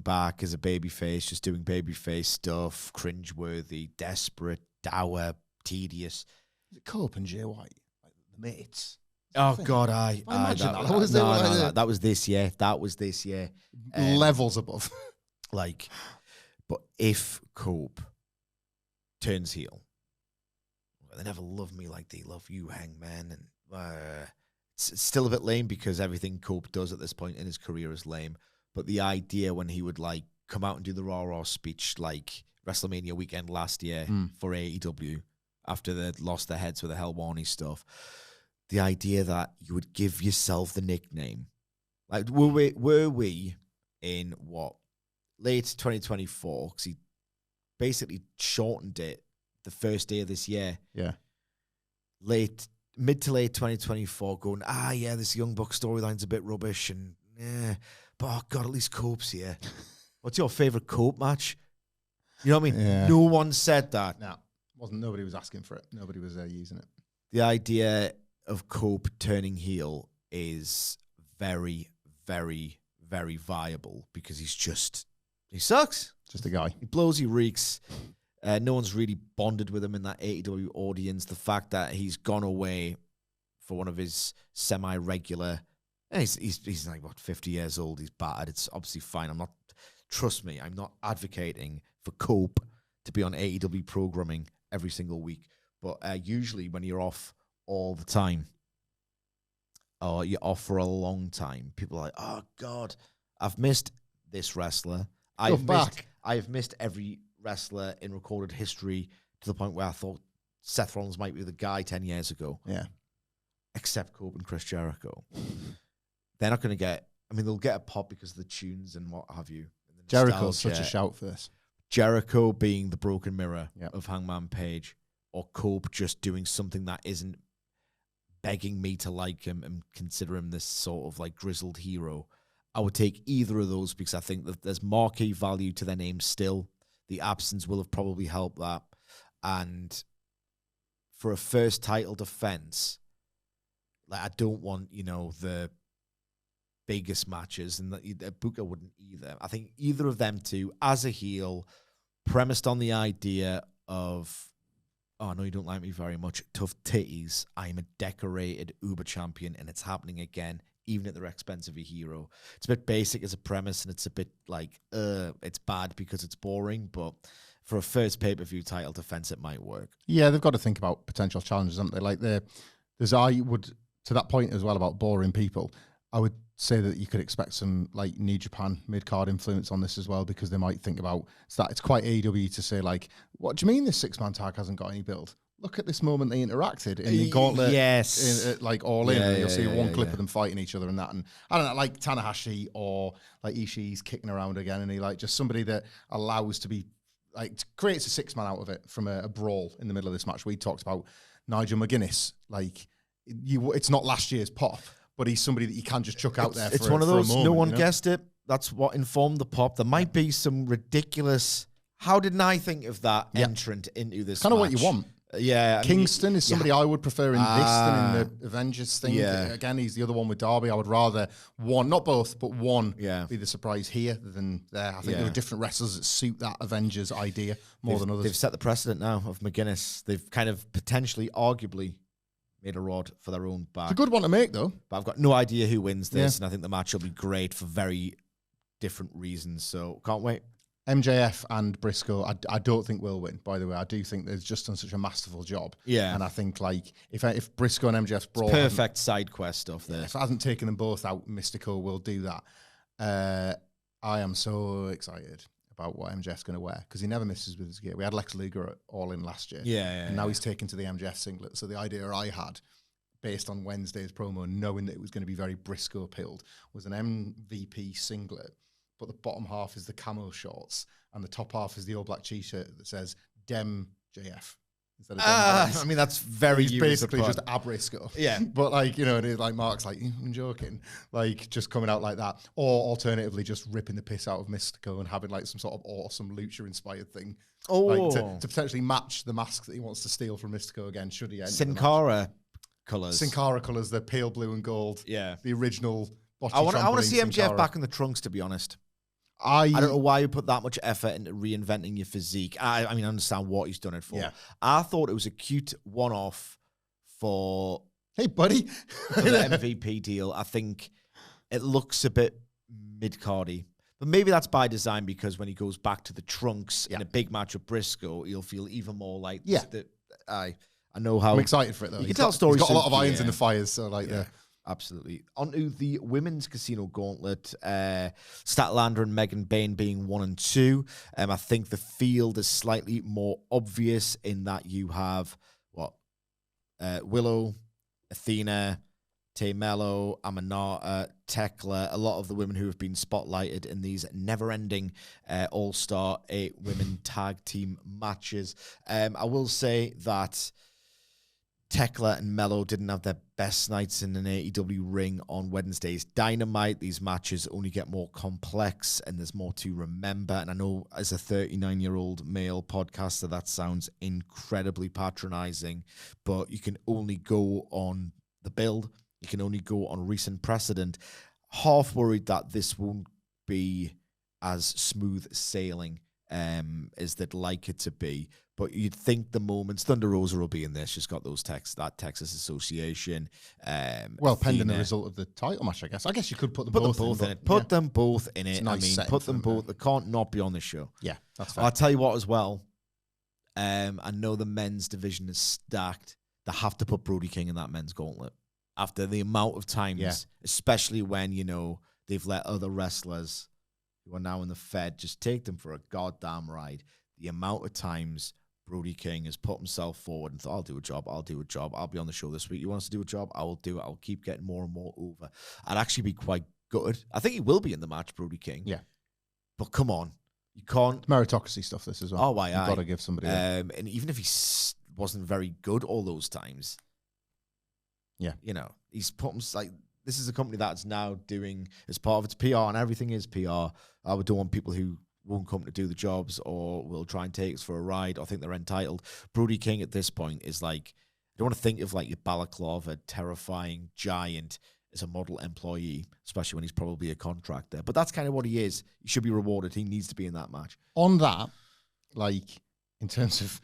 Speaker 1: back as a babyface, just doing babyface stuff, cringeworthy, desperate, dour, tedious.
Speaker 2: Is it Cope and Jay White? Like the mates?
Speaker 1: Oh, God,
Speaker 2: imagine that.
Speaker 1: That was this year. That was this year.
Speaker 2: Levels above.
Speaker 1: Like, but if Cope turns heel, they never love me like they love you, Hangman. And it's still a bit lame because everything Cope does at this point in his career is lame. But the idea when he would like come out and do the Raw speech like WrestleMania weekend last year for AEW after they'd lost their heads with the Hell Warney stuff, the idea that you would give yourself the nickname, like were we in what late 2024? Because he basically shortened it the first day of this year.
Speaker 2: Yeah,
Speaker 1: mid to late 2024, going this Young Buck storyline's a bit rubbish, and but oh God, at least Cope's here. What's your favorite Cope match? You know what I mean?
Speaker 2: Yeah.
Speaker 1: No one said that.
Speaker 2: No, nobody was asking for it. Nobody was using it. The
Speaker 1: idea of Cope turning heel is very, very, very viable because he sucks.
Speaker 2: Just a guy.
Speaker 1: He blows, he reeks. No one's really bonded with him in that AEW audience. The fact that he's gone away for one of his semi-regular, he's like, 50 years old. He's battered. It's obviously fine. Trust me, I'm not advocating for Cope to be on AEW programming every single week. But usually when you're off all the time, or you're off for a long time, people are like, oh God, I've missed this wrestler. I've missed every wrestler in recorded history to the point where I thought Seth Rollins might be the guy 10 years ago.
Speaker 2: Yeah.
Speaker 1: Except Cope and Chris Jericho. They're not going to get, they'll get a pop because of the tunes and what have you.
Speaker 2: Jericho's such a shout for this.
Speaker 1: Jericho being the broken mirror of Hangman Page, or Cope just doing something that isn't begging me to like him and consider him this sort of like grizzled hero. I would take either of those because I think that there's marquee value to their name still. The absence will have probably helped that. And for a first title defense, like I don't want, the biggest matches, and that Booker wouldn't either. I think either of them two, as a heel, premised on the idea of, oh, no, you don't like me very much, tough titties, I'm a decorated Uber champion, and it's happening again, even at the expense of a hero. It's a bit basic as a premise, and it's a bit like, it's bad because it's boring, but for a first pay-per-view title defense, it might work.
Speaker 2: Yeah, they've got to think about potential challenges, haven't they? Like, I would, to that point as well about boring people, I would say that you could expect some like New Japan mid-card influence on this as well, because they might think about it's quite AEW to say like, what do you mean this 6-man tag hasn't got any build? Look at this moment they interacted in the gauntlet, like All In. You'll see one clip of them fighting each other and that, and I don't know, like Tanahashi or like Ishii's kicking around again, and he like just somebody that allows to be like creates a 6-man out of it from a brawl in the middle of this match. We talked about Nigel McGuinness, like it's not last year's pop, but he's somebody that you can just chuck out there.
Speaker 1: It's one of those, no one guessed it. That's what informed the pop. There might be some ridiculous, how didn't I think of that entrant into this
Speaker 2: kind of
Speaker 1: match?
Speaker 2: What you want.
Speaker 1: Yeah.
Speaker 2: Kingston is somebody I would prefer in this than in the Avengers thing. Yeah. Again, he's the other one with Darby. I would rather one, not both, but one be the surprise here than there. I think there are different wrestlers that suit that Avengers idea more than others.
Speaker 1: They've set the precedent now of McGuinness. They've kind of potentially, arguably, made a rod for their own back.
Speaker 2: It's a good one to make, though.
Speaker 1: But I've got no idea who wins this, and I think the match will be great for very different reasons. So can't wait.
Speaker 2: MJF and Briscoe, I don't think will win, by the way. I do think they've just done such a masterful job. Yeah. And I think, like, if Briscoe and MJF's brawl...
Speaker 1: perfect side quest stuff there.
Speaker 2: If it hasn't taken them both out, Mystico will do that. I am so excited about what MJF's going to wear, because he never misses with his gear. We had Lex Luger at All In last year. And now he's taken to the MJF singlet. So the idea I had, based on Wednesday's promo, knowing that it was going to be very Briscoe-pilled, was an MVP singlet, but the bottom half is the camo shorts, and the top half is the all-black t-shirt that says Dem JF. Instead of
Speaker 1: I mean, that's very
Speaker 2: He's basically just a Briscoe.
Speaker 1: Yeah.
Speaker 2: But, like, it is like Mark's like, I'm joking. Like, just coming out like that. Or alternatively, just ripping the piss out of Mystico and having, like, some sort of awesome Lucha-inspired thing.
Speaker 1: Oh.
Speaker 2: Like, to potentially match the mask that he wants to steal from Mystico again, should he enter
Speaker 1: Sin Cara colours.
Speaker 2: Sin Cara colours, the pale blue and gold.
Speaker 1: Yeah.
Speaker 2: The original...
Speaker 1: I want to see MJF back in the trunks, to be honest. I don't know why you put that much effort into reinventing your physique. I mean, I understand what he's done it for.
Speaker 2: Yeah.
Speaker 1: I thought it was a cute one-off for
Speaker 2: Hey, buddy.
Speaker 1: for the MVP deal. I think it looks a bit mid-cardy. But maybe that's by design, because when he goes back to the trunks in a big match with Briscoe, he'll feel even more like... I know how...
Speaker 2: I'm excited for it, though.
Speaker 1: You can tell stories...
Speaker 2: He's got a lot of irons in the fires, so
Speaker 1: Absolutely. On to the women's casino gauntlet. Statlander and Megan Bain being 1 and 2. I think the field is slightly more obvious in that you have Willow, Athena, Taymelo, Amanata, Tekla, a lot of the women who have been spotlighted in these never-ending All-Star 8 women tag team matches. I will say that Tekla and Mello didn't have their best nights in an AEW ring on Wednesday's Dynamite. These matches only get more complex and there's more to remember. And I know as a 39-year-old male podcaster, that sounds incredibly patronizing, but you can only go on the build. You can only go on recent precedent. Half worried that this won't be as smooth sailing as they'd like it to be. But you'd think the moments Thunder Rosa will be in this. She's got those that Texas Association.
Speaker 2: Pending the result of the title match, I guess. I guess you could put them both in it.
Speaker 1: Put them both in it.
Speaker 2: Nice,
Speaker 1: put them both. They can't not be on the show.
Speaker 2: Yeah, that's fair.
Speaker 1: I'll tell you what as well. I know the men's division is stacked. They have to put Brody King in that men's gauntlet. After the amount of times, especially when, they've let other wrestlers who are now in the Fed just take them for a goddamn ride. The amount of times Brody King has put himself forward and thought, I'll do a job, I'll be on the show this week. You want us to do a job? I will do it. I'll keep getting more and more over. I'd actually be quite good. I think he will be in the match, Brody King.
Speaker 2: Yeah.
Speaker 1: But come on. You can't...
Speaker 2: It's meritocracy stuff, this as well.
Speaker 1: Oh, why?
Speaker 2: You've got to give somebody...
Speaker 1: and even if he wasn't very good all those times, he's put him... This is a company that's now doing, as part of its PR, and everything is PR. I would don't want people who won't come to do the jobs or will try and take us for a ride or think they're entitled. Brody King at this point is I don't want to think of your balaclava, terrifying giant as a model employee, especially when he's probably a contractor. But that's kind of what he is. He should be rewarded. He needs to be in that match.
Speaker 2: On that, in terms of,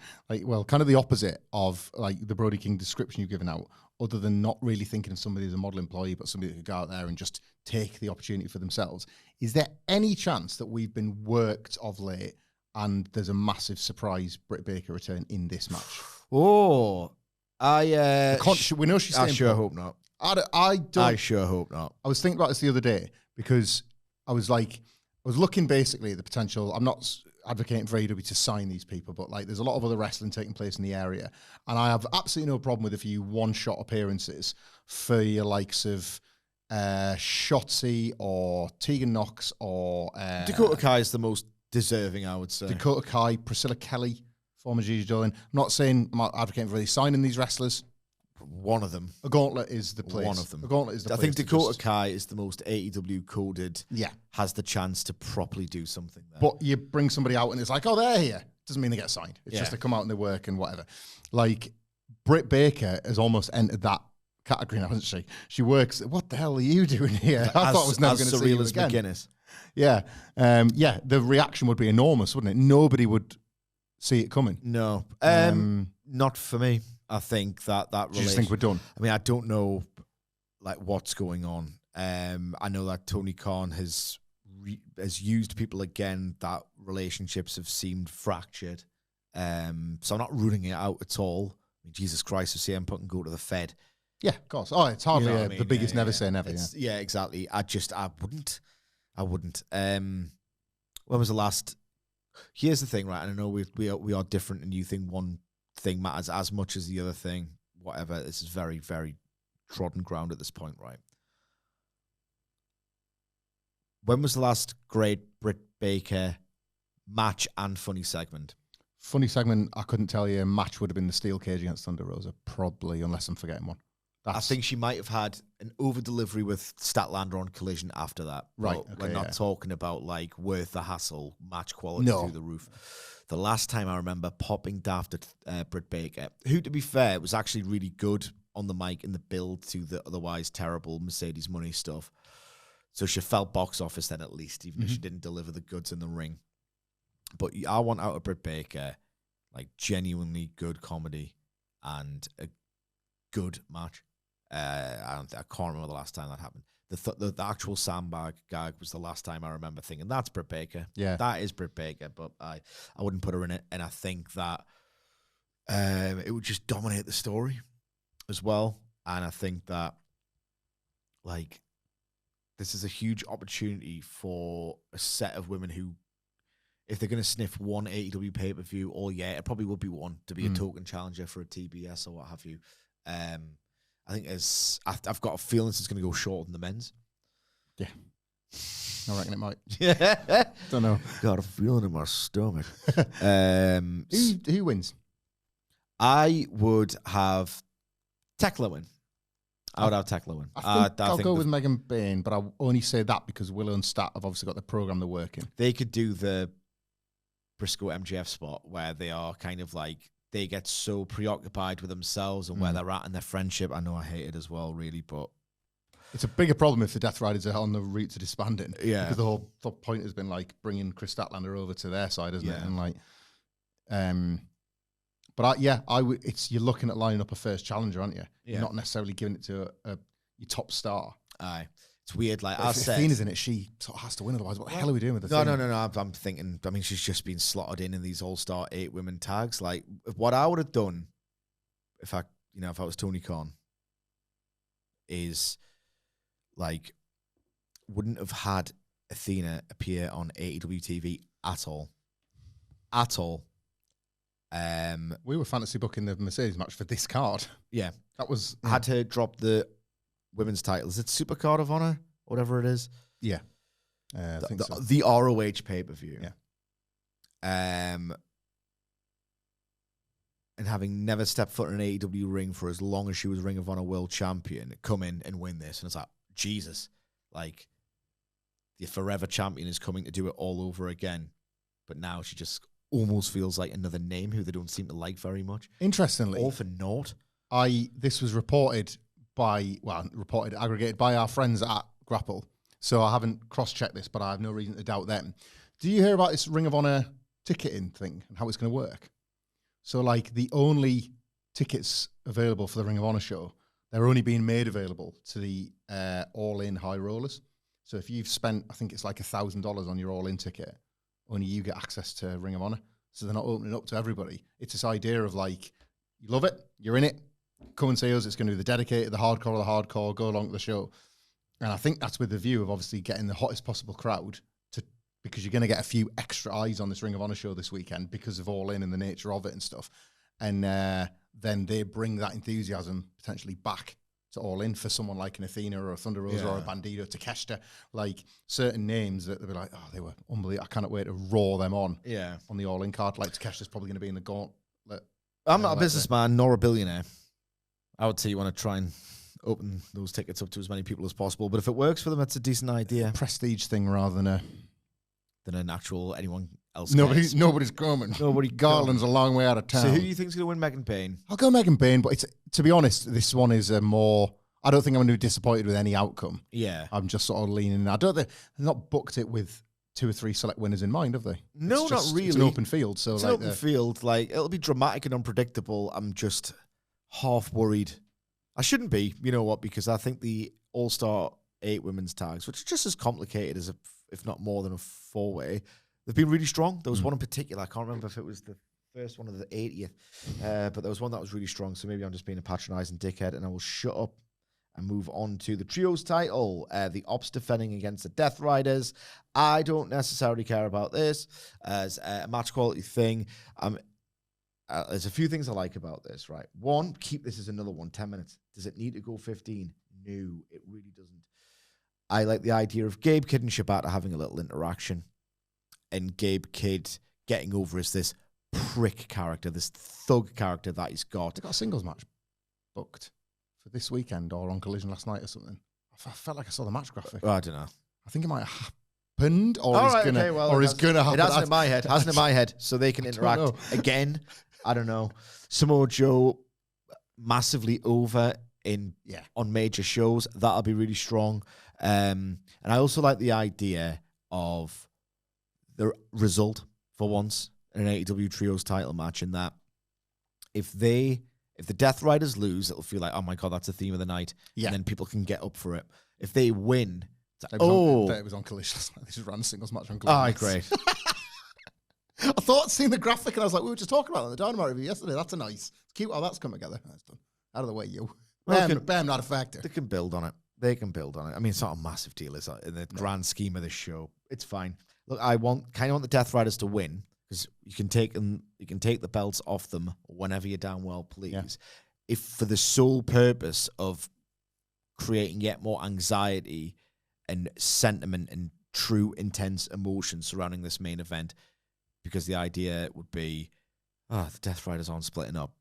Speaker 2: kind of the opposite of, the Brody King description you've given out, other than not really thinking of somebody as a model employee, but somebody that could go out there and just take the opportunity for themselves. Is there any chance that we've been worked of late and there's a massive surprise Britt Baker return in this match?
Speaker 1: Oh,
Speaker 2: we know she's staying.
Speaker 1: I sure hope not.
Speaker 2: I
Speaker 1: sure hope not.
Speaker 2: I was thinking about this the other day because I was looking basically at the potential. I'm not advocating for AEW to sign these people, but there's a lot of other wrestling taking place in the area, and I have absolutely no problem with a few one-shot appearances for your likes of Shotzi or Tegan Knox or
Speaker 1: Dakota Kai is the most deserving, I would say.
Speaker 2: Dakota Kai, Priscilla Kelly, former Gigi Dolan. I'm not saying I'm not advocating for really signing these wrestlers.
Speaker 1: One of them.
Speaker 2: A gauntlet is the place.
Speaker 1: One of them.
Speaker 2: A gauntlet is the
Speaker 1: I
Speaker 2: place.
Speaker 1: think Dakota Kai is the most AEW coded.
Speaker 2: Yeah.
Speaker 1: Has the chance to properly do something there.
Speaker 2: But you bring somebody out and it's they're here. Doesn't mean they get signed. It's just they come out and they work and whatever. Britt Baker has almost entered that category now, hasn't she? She works. What the hell are you doing here? I thought I was never going to see you again.
Speaker 1: McGuinness.
Speaker 2: Yeah. The reaction would be enormous, wouldn't it? Nobody would see it coming.
Speaker 1: No. Not for me. I think that
Speaker 2: Do you just think we're done?
Speaker 1: I mean, I don't know what's going on. I know that Tony Khan has used people again, that relationships have seemed fractured. So I'm not ruling it out at all. I mean, Jesus Christ, if CM Punk can go to the Fed.
Speaker 2: Yeah, of course. Oh, it's hardly the biggest never say never.
Speaker 1: Yeah, exactly. I wouldn't. When was the last... Here's the thing, right? And I know we are different and you think one thing matters as much as the other thing. Whatever. This is very, very trodden ground at this point, right? When was the last great Britt Baker match and funny segment?
Speaker 2: Funny segment, I couldn't tell you. Match would have been the steel cage against Thunder Rosa, probably, unless I'm forgetting one.
Speaker 1: I think she might have had an over delivery with Statlander on Collision after that.
Speaker 2: Right.
Speaker 1: Okay, we're not talking about worth the hassle, match quality through the roof. The last time I remember popping daft at Britt Baker, who, to be fair, was actually really good on the mic in the build to the otherwise terrible Mercedes Money stuff. So she felt box office then at least, even if she didn't deliver the goods in the ring. But I want out of Britt Baker, like, genuinely good comedy and a good match. I can't remember the last time that happened. The actual sandbag gag was the last time I remember thinking, that's Britt Baker.
Speaker 2: Yeah.
Speaker 1: That is Britt Baker, but I wouldn't put her in it. And I think that it would just dominate the story as well. And I think that, like, this is a huge opportunity for a set of women who, if they're going to sniff one AEW pay-per-view all year, it probably would be one to be a token challenger for a TBS or what have you. I think I've got a feeling it's going to go shorter than the men's.
Speaker 2: Yeah. I reckon it might.
Speaker 1: Yeah.
Speaker 2: Don't know.
Speaker 1: Got a feeling in my stomach.
Speaker 2: Who wins?
Speaker 1: I would have Tekla win. I would have Tekla win.
Speaker 2: I think I'll go with Megan Bain, but I only say that because Willow and Stat have obviously got the program they're working.
Speaker 1: They could do the Briscoe MJF spot where they are kind of like, they get so preoccupied with themselves and where they're at in their friendship. I know I hate it as well, really, but
Speaker 2: it's a bigger problem if the Death Riders are on the route to disbanding.
Speaker 1: Yeah,
Speaker 2: because the whole point has been like bringing Chris Statlander over to their side, isn't it? And like, but you're looking at lining up a first challenger, aren't you?
Speaker 1: Yeah.
Speaker 2: You're not necessarily giving it to your top star.
Speaker 1: Aye. It's weird. Like,
Speaker 2: if Athena's in it, she sort of has to win. Otherwise, what the hell are we doing with Athena?
Speaker 1: No. I'm thinking. I mean, she's just been slotted in these All-Star 8 women tags. Like, what I would have done if I was Tony Khan is, like, wouldn't have had Athena appear on AEW TV at all. At all.
Speaker 2: We were fantasy booking the Mercedes match for this card.
Speaker 1: Yeah,
Speaker 2: that was
Speaker 1: had to drop the women's title. Is it Super Card of Honor? Whatever it is.
Speaker 2: Yeah. I think so.
Speaker 1: The ROH pay-per-view.
Speaker 2: Yeah.
Speaker 1: And having never stepped foot in an AEW ring for as long as she was Ring of Honor World Champion, come in and win this. And it's like, Jesus. Like, the forever champion is coming to do it all over again. But now she just almost feels like another name who they don't seem to like very much.
Speaker 2: Interestingly.
Speaker 1: All for naught.
Speaker 2: This was aggregated by our friends at Grapple. So I haven't cross-checked this, but I have no reason to doubt them. Do you hear about this Ring of Honor ticketing thing and how it's going to work? So, like, the only tickets available for the Ring of Honor show, they're only being made available to the All In high rollers. So if you've spent, I think it's like $1,000 on your All In ticket, only you get access to Ring of Honor. So they're not opening up to everybody. It's this idea of, like, you love it, you're in it, come and see us. It's going to be the dedicated, the hardcore, go along to the show. And I think that's with the view of obviously getting the hottest possible crowd because you're going to get a few extra eyes on this Ring of Honor show this weekend because of All In and the nature of it and stuff. And then they bring that enthusiasm potentially back to All In for someone like an Athena or a Thunder Rosa or a Bandito, Takeshita, like certain names that they'll be like, oh, they were unbelievable. I cannot wait to roar them on the All In card. Like Takeshita's probably going to be in the gauntlet.
Speaker 1: I'm not a businessman nor a billionaire. I would say you want to try and open those tickets up to as many people as possible. But if it works for them, it's a decent idea.
Speaker 2: Prestige thing rather than
Speaker 1: an actual anyone else.
Speaker 2: Nobody's coming. Garland's a long way out of town.
Speaker 1: So who do you think's going to win Megan Payne?
Speaker 2: I'll go Megan Payne, but to be honest, this one is more. I don't think I'm going to be disappointed with any outcome.
Speaker 1: Yeah,
Speaker 2: I'm just sort of leaning. I don't. They've not booked it with 2 or 3 select winners in mind, have they?
Speaker 1: No, not really.
Speaker 2: It's an open field, so
Speaker 1: it's an open field. Like, it'll be dramatic and unpredictable. I'm just half worried. I shouldn't be, you know what? Because I think the All-Star 8 women's tags, which are just as complicated as if not more than a 4-way, they've been really strong. There was one in particular. I can't remember if it was the first one or the 80th, but there was one that was really strong. So maybe I'm just being a patronizing dickhead, and I will shut up and move on to the trios title. The Ops defending against the Death Riders. I don't necessarily care about this as a match quality thing. There's a few things I like about this, right? One, keep this as another one, 10 minutes. Does it need to go 15? No, it really doesn't. I like the idea of Gabe Kidd and Shibata having a little interaction and Gabe Kidd getting over as this prick character, this thug character that he's got.
Speaker 2: They got a singles match booked for this weekend or on Collision last night or something. I felt like I saw the match graphic.
Speaker 1: Oh, I don't know.
Speaker 2: I think it might have happened or is going to happen.
Speaker 1: It hasn't in my head. Hasn't in my head. So they can interact again. I don't know. Samoa Joe massively over on major shows. That'll be really strong. And I also like the idea of the result for once in an AEW Trios title match, in that if the Death Riders lose, it'll feel like, oh my God, that's the theme of the night.
Speaker 2: Yeah.
Speaker 1: And then people can get up for it. If they win,
Speaker 2: it was on Collision. They just ran a singles match on Collision.
Speaker 1: Oh, great.
Speaker 2: I thought, seeing the graphic, and I was like, we were just talking about it in the Dynamite review yesterday. That's it's cute how that's come together. That's done. Out of the way, you. Bam, not a factor.
Speaker 1: They can build on it. I mean, it's not a massive deal, is it? In the grand scheme of the show, it's fine. Look, I want the Death Riders to win, because you can take the belts off them whenever you're down well, please. Yeah. If for the sole purpose of creating yet more anxiety and sentiment and true intense emotion surrounding this main event, because the idea would be, the Death Riders aren't splitting up.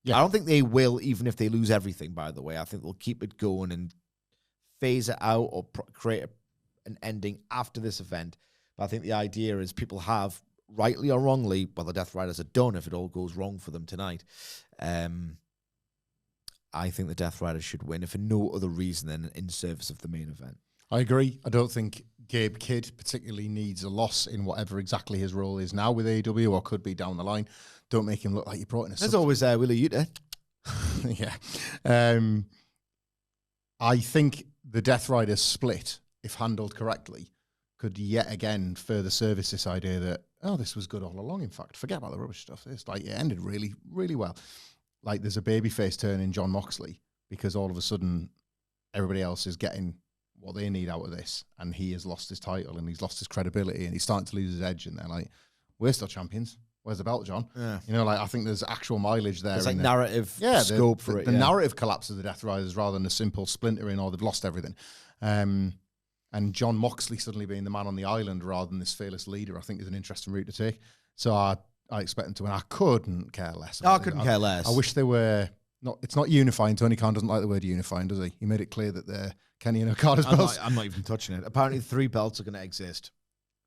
Speaker 1: Yeah. I don't think they will, even if they lose everything, by the way. I think they'll keep it going and phase it out or create an ending after this event. But I think the idea is people have, rightly or wrongly, well, the Death Riders are done if it all goes wrong for them tonight. I think the Death Riders should win, if for no other reason than in service of the main event.
Speaker 2: I agree. I don't think Gabe Kidd particularly needs a loss in whatever exactly his role is now with AEW, or could be down the line. Don't make him look like you brought in a...
Speaker 1: There's always Willie Yuta.
Speaker 2: Yeah. I think the Death Riders split, if handled correctly, could yet again further service this idea that, this was good all along, in fact. Forget about the rubbish stuff. It's like, it ended really, really well. Like, there's a babyface turn in John Moxley, because all of a sudden everybody else is getting what they need out of this, and he has lost his title and he's lost his credibility and he's starting to lose his edge, and they're like, we're still champions. Where's the belt, John? Yeah. I think there's actual mileage there.
Speaker 1: There's narrative scope for it.
Speaker 2: The narrative collapse of the Death Riders rather than a simple splintering or they've lost everything. And John Moxley suddenly being the man on the island rather than this fearless leader, I think is an interesting route to take. So I expect them to win. I couldn't care less.
Speaker 1: I couldn't care less.
Speaker 2: I wish they were... It's not unifying. Tony Khan doesn't like the word unifying, does he? He made it clear that they're Kenny and Okada's belts.
Speaker 1: I'm not even touching it. Apparently 3 belts are going to exist.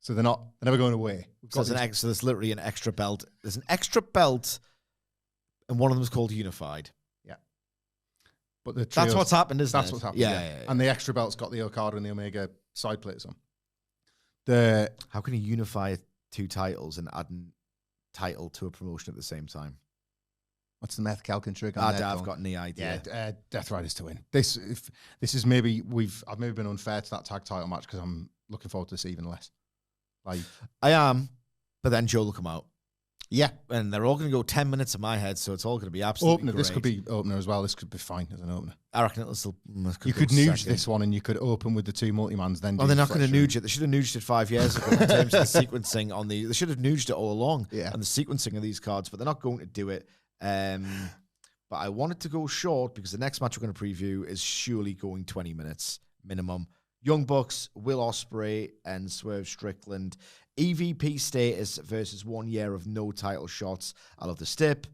Speaker 2: So they're never going away.
Speaker 1: So there's literally an extra belt. There's an extra belt, and one of them is called Unified.
Speaker 2: Yeah. But
Speaker 1: that's what's happened, isn't it?
Speaker 2: That's what's happened, yeah. And the extra belt's got the Okada and the Omega side plates on.
Speaker 1: How can you unify 2 titles and add a title to a promotion at the same time?
Speaker 2: What's the math calculating trick on that?
Speaker 1: I've got any idea.
Speaker 2: Yeah, Death Riders to win. This is maybe I've maybe been unfair to that tag title match, because I'm looking forward to this even less.
Speaker 1: I am, but then Joe will come out.
Speaker 2: Yeah.
Speaker 1: And they're all going to go 10 minutes in my head, so it's all going to be absolutely great.
Speaker 2: This could be opener as well. This could be fine as an opener.
Speaker 1: I reckon
Speaker 2: you could nuge this one, and you could open with the 2 multi-mans, then
Speaker 1: they're not going to nuge it. They should have nuged it 5 years ago in terms of the sequencing they should have nuged it all along.
Speaker 2: Yeah.
Speaker 1: And the sequencing of these cards, but they're not going to do it. But I wanted to go short because the next match we're going to preview is surely going 20 minutes minimum. Young Bucks, Will Ospreay, and Swerve Strickland. EVP status versus 1 year of no title shots. I love the stip.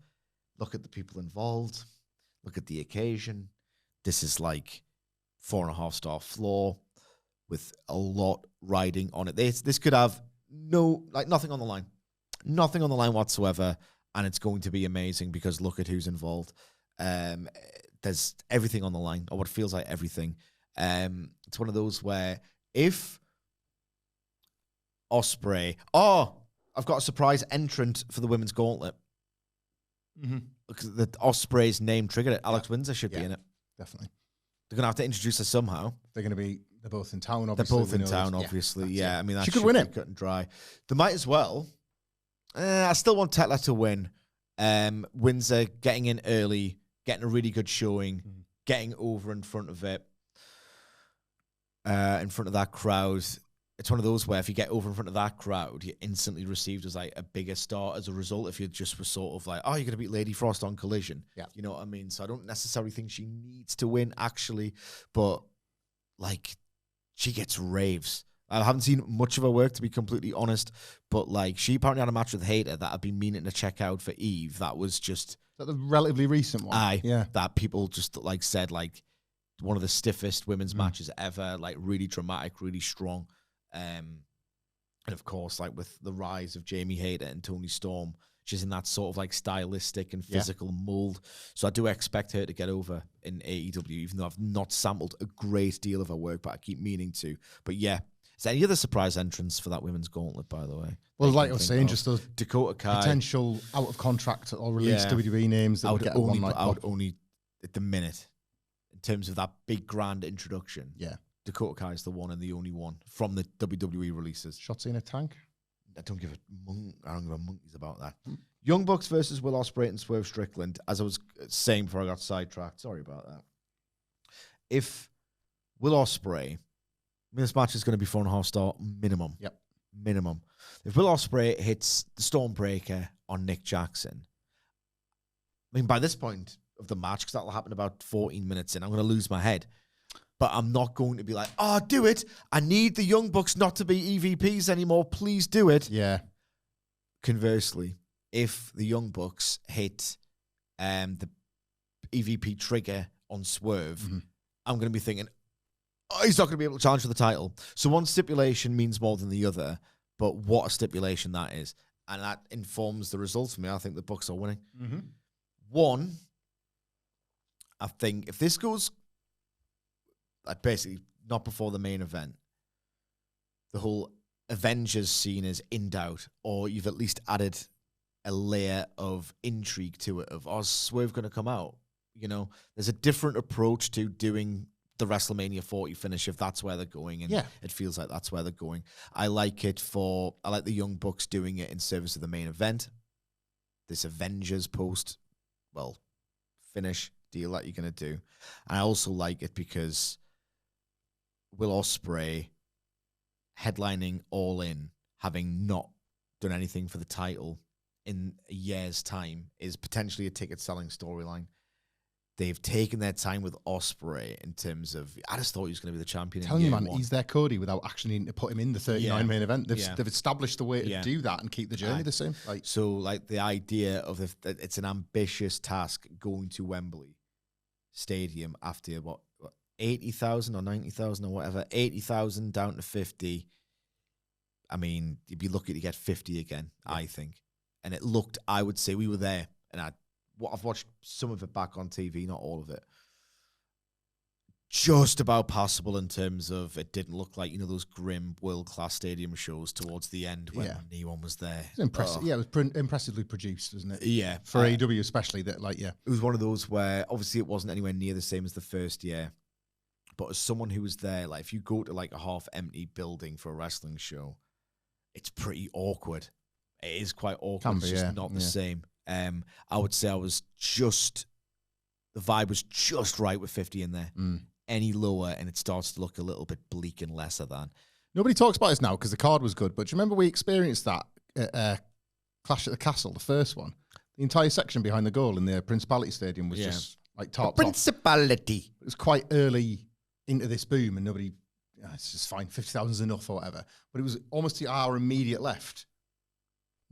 Speaker 1: Look at the people involved. Look at the occasion. This is like 4.5-star floor with a lot riding on it. This could have nothing on the line. Nothing on the line whatsoever. And it's going to be amazing because look at who's involved. There's everything on the line, or what feels like everything. It's one of those where if Ospreay, I've got a surprise entrant for the women's gauntlet.
Speaker 2: Mm-hmm.
Speaker 1: Because the Ospreay's name triggered it. Alex Windsor should be in it.
Speaker 2: Definitely.
Speaker 1: They're going to have to introduce her somehow.
Speaker 2: They're both in town, obviously.
Speaker 1: They're both in town, obviously. Yeah, I mean, that
Speaker 2: she could win it.
Speaker 1: Cut and dry. They might as well. I still want Tekla to win. Windsor getting in early, getting a really good showing, getting over in front of it, in front of that crowd. It's one of those where if you get over in front of that crowd, you're instantly received as like a bigger star as a result. If you just were sort of like, you're going to beat Lady Frost on Collision.
Speaker 2: Yeah.
Speaker 1: You know what I mean? So I don't necessarily think she needs to win, actually. But, like, she gets raves. I haven't seen much of her work, to be completely honest. But, like, she apparently had a match with Hayter that I've been meaning to check out for Eve. That was just...
Speaker 2: Is that the relatively recent one?
Speaker 1: Yeah. That people just, like, said, like, one of the stiffest women's matches ever. Like, really dramatic, really strong. And of course, like with the rise of Jamie Hayter and Toni Storm She's in that sort of like stylistic and physical mold. So I do expect her to get over in AEW, even though I've not sampled a great deal of her work, but I keep meaning to. But yeah. Is there any other surprise entrants for that women's gauntlet, by the way?
Speaker 2: Well, like I was saying, just those
Speaker 1: Dakota Kai,
Speaker 2: potential out of contract or released WWE names that
Speaker 1: I
Speaker 2: would get a one night.
Speaker 1: I would only, at the minute, in terms of that big grand introduction, Dakota Kai is the one and the only one from the WWE releases.
Speaker 2: Shotzi in a tank?
Speaker 1: I don't give a monkeys about that. Young Bucks versus Will Ospreay and Swerve Strickland. As I was saying before I got sidetracked, sorry about that. If Will Ospreay, this match is going to be 4.5 star minimum.
Speaker 2: Yep.
Speaker 1: Minimum. If Will Ospreay hits the Stormbreaker on Nick Jackson, I mean, by this point of the match, because that'll happen about 14 minutes in, I'm going to lose my head. But I'm not going to be like, oh, do it. I need the Young Bucks not to be EVPs anymore. Please do it.
Speaker 2: Yeah.
Speaker 1: Conversely, if the Young Bucks hit the EVP trigger on Swerve, I'm going to be thinking, oh, he's not going to be able to challenge for the title. So one stipulation means more than the other, but what a stipulation that is. And that informs the results for me. I think the Bucks are winning. One, I think if this goes basically not before the main event, the whole Avengers scene is in doubt, or you've at least added a layer of intrigue to it of, oh, Swerve going to come out? You know, there's a different approach to doing the WrestleMania 40 finish if that's where they're going, and it feels like that's where they're going. I like the Young Bucks doing it in service of the main event. This Avengers finish deal that you're going to do. And I also like it because Will Ospreay headlining All In, having not done anything for the title in a year's time, is potentially a ticket-selling storyline. They've taken their time with Ospreay in terms of, I just thought he was going to be the champion.
Speaker 2: Telling you, man, he's their Cody without actually needing to put him in the 39 main event. They've established the way to do that and keep the journey the same.
Speaker 1: So the idea of it's an ambitious task going to Wembley Stadium after what 80,000 or 90,000 or whatever, 80,000 down to 50. I mean, you'd be lucky to get 50 again, I think. And it looked, I would say we were there, and I've watched some of it back on TV, not all of it. Just about possible in terms of it didn't look like, those grim world-class stadium shows towards the end when no one was there.
Speaker 2: It's impressive. Yeah, it was impressively produced, wasn't it?
Speaker 1: Yeah.
Speaker 2: For AEW especially, It
Speaker 1: was one of those where, obviously, it wasn't anywhere near the same as the first year. But as someone who was there, if you go to a half-empty building for a wrestling show, it's pretty awkward. It is quite awkward. It's just not the same. I would say the vibe was just right with 50 in there. Any lower, and it starts to look a little bit bleak and lesser than.
Speaker 2: Nobody talks about this now because the card was good, but do you remember we experienced that Clash at the Castle, the first one? The entire section behind the goal in the Principality Stadium was just tarped
Speaker 1: Principality.
Speaker 2: Off. It was quite early into this boom, and nobody, it's just fine, 50,000 is enough or whatever. But it was almost to our immediate left.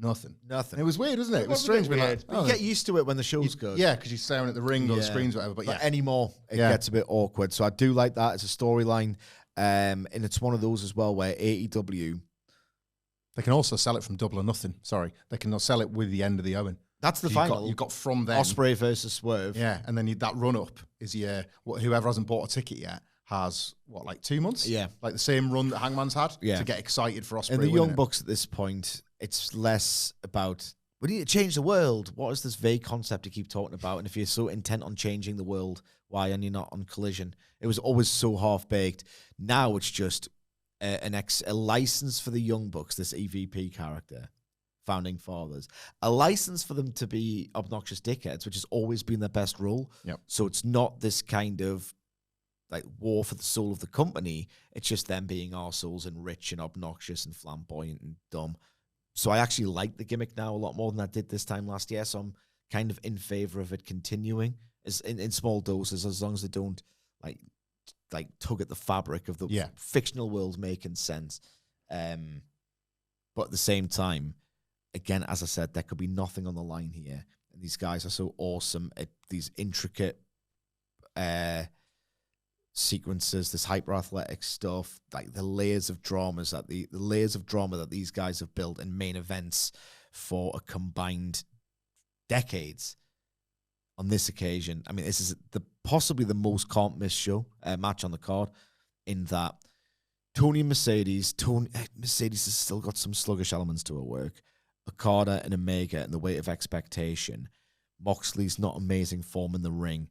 Speaker 2: Nothing.
Speaker 1: And
Speaker 2: it was weird, wasn't it? It was strange.
Speaker 1: Weird. You get used to it when the show's good.
Speaker 2: Yeah, because you're staring at the ring or the screens or whatever. But
Speaker 1: anymore, it gets a bit awkward. So I do like that as a storyline. And it's one of those as well where AEW...
Speaker 2: They can also sell it from Double or Nothing. Sorry. They can sell it with the end of the Owen.
Speaker 1: That's the final.
Speaker 2: You've got from then...
Speaker 1: Ospreay versus Swerve.
Speaker 2: Yeah, and then that run-up is whoever hasn't bought a ticket yet has, 2 months?
Speaker 1: Yeah.
Speaker 2: The same run that Hangman's had to get excited for Ospreay.
Speaker 1: And the Young Bucks at this point, it's less about, we need to change the world. What is this vague concept you keep talking about? And if you're so intent on changing the world, why are you not on Collision? It was always so half-baked. Now it's just a license for the Young Bucks, this EVP character, Founding Fathers. A license for them to be obnoxious dickheads, which has always been their best role.
Speaker 2: Yep.
Speaker 1: So it's not this kind of war for the soul of the company. It's just them being arseholes and rich and obnoxious and flamboyant and dumb. So I actually like the gimmick now a lot more than I did this time last year. So I'm kind of in favor of it continuing as in small doses, as long as they don't like tug at the fabric of the fictional world making sense. But at the same time, again, as I said, there could be nothing on the line here. And these guys are so awesome at these intricate sequences, this hyper athletic stuff, the layers of dramas that the layers of drama that these guys have built in main events for a combined decades. On this occasion, I mean, this is possibly the most can't miss show match on the card, in that Tony and Mercedes has still got some sluggish elements to her work. Okada and Omega and the weight of expectation. Moxley's not amazing form in the ring.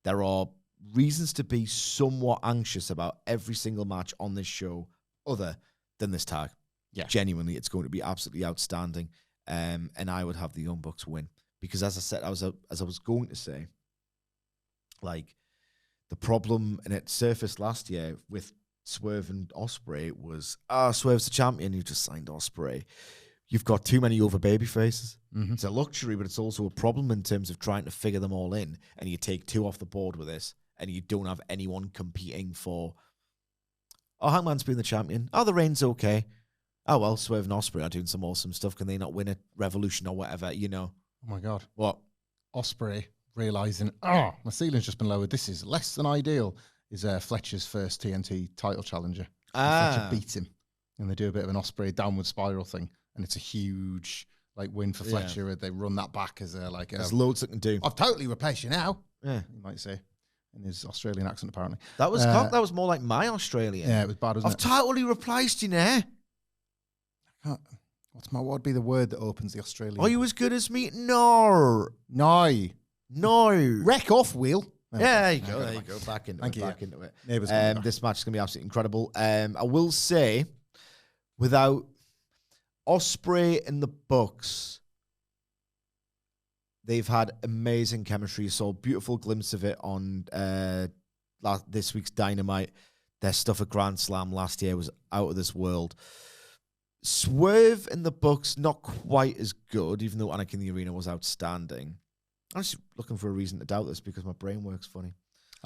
Speaker 1: There are reasons to be somewhat anxious about every single match on this show other than this tag.
Speaker 2: Yeah.
Speaker 1: Genuinely, it's going to be absolutely outstanding. And I would have the Young Bucks win. Because as I said, as I was going to say, like, the problem, and it surfaced last year with Swerve and Ospreay, was, Swerve's the champion, you just signed Ospreay. You've got too many over baby faces. Mm-hmm. It's a luxury, but it's also a problem in terms of trying to figure them all in. And you take two off the board with this, and you don't have anyone competing for, Hangman's been the champion. The reign's okay. Well, Swerve and Ospreay are doing some awesome stuff. Can they not win at Revolution or whatever,
Speaker 2: Oh, my God.
Speaker 1: What?
Speaker 2: Ospreay realising, my ceiling's just been lowered. This is less than ideal, is Fletcher's first TNT title challenger. Fletcher beats him, and they do a bit of an Ospreay downward spiral thing, and it's a huge win for Fletcher. Yeah. They run that back as there's
Speaker 1: loads that can do.
Speaker 2: I've totally replaced you now.
Speaker 1: Yeah,
Speaker 2: you might say, in his Australian accent apparently.
Speaker 1: That was more like my Australian.
Speaker 2: Yeah, it was bad, wasn't
Speaker 1: it? I've totally replaced you now.
Speaker 2: What would be the word that opens the Australian?
Speaker 1: Are you as good as me? No.
Speaker 2: Wreck off, Wheel.
Speaker 1: There you go. Back into it. This match is going to be absolutely incredible. I will say, without Ospreay and the Bucks, they've had amazing chemistry. You saw a beautiful glimpse of it on this week's Dynamite. Their stuff at Grand Slam last year was out of this world. Swerve and the Bucks, not quite as good, even though Anakin in the Arena was outstanding. I'm just looking for a reason to doubt this because my brain works funny.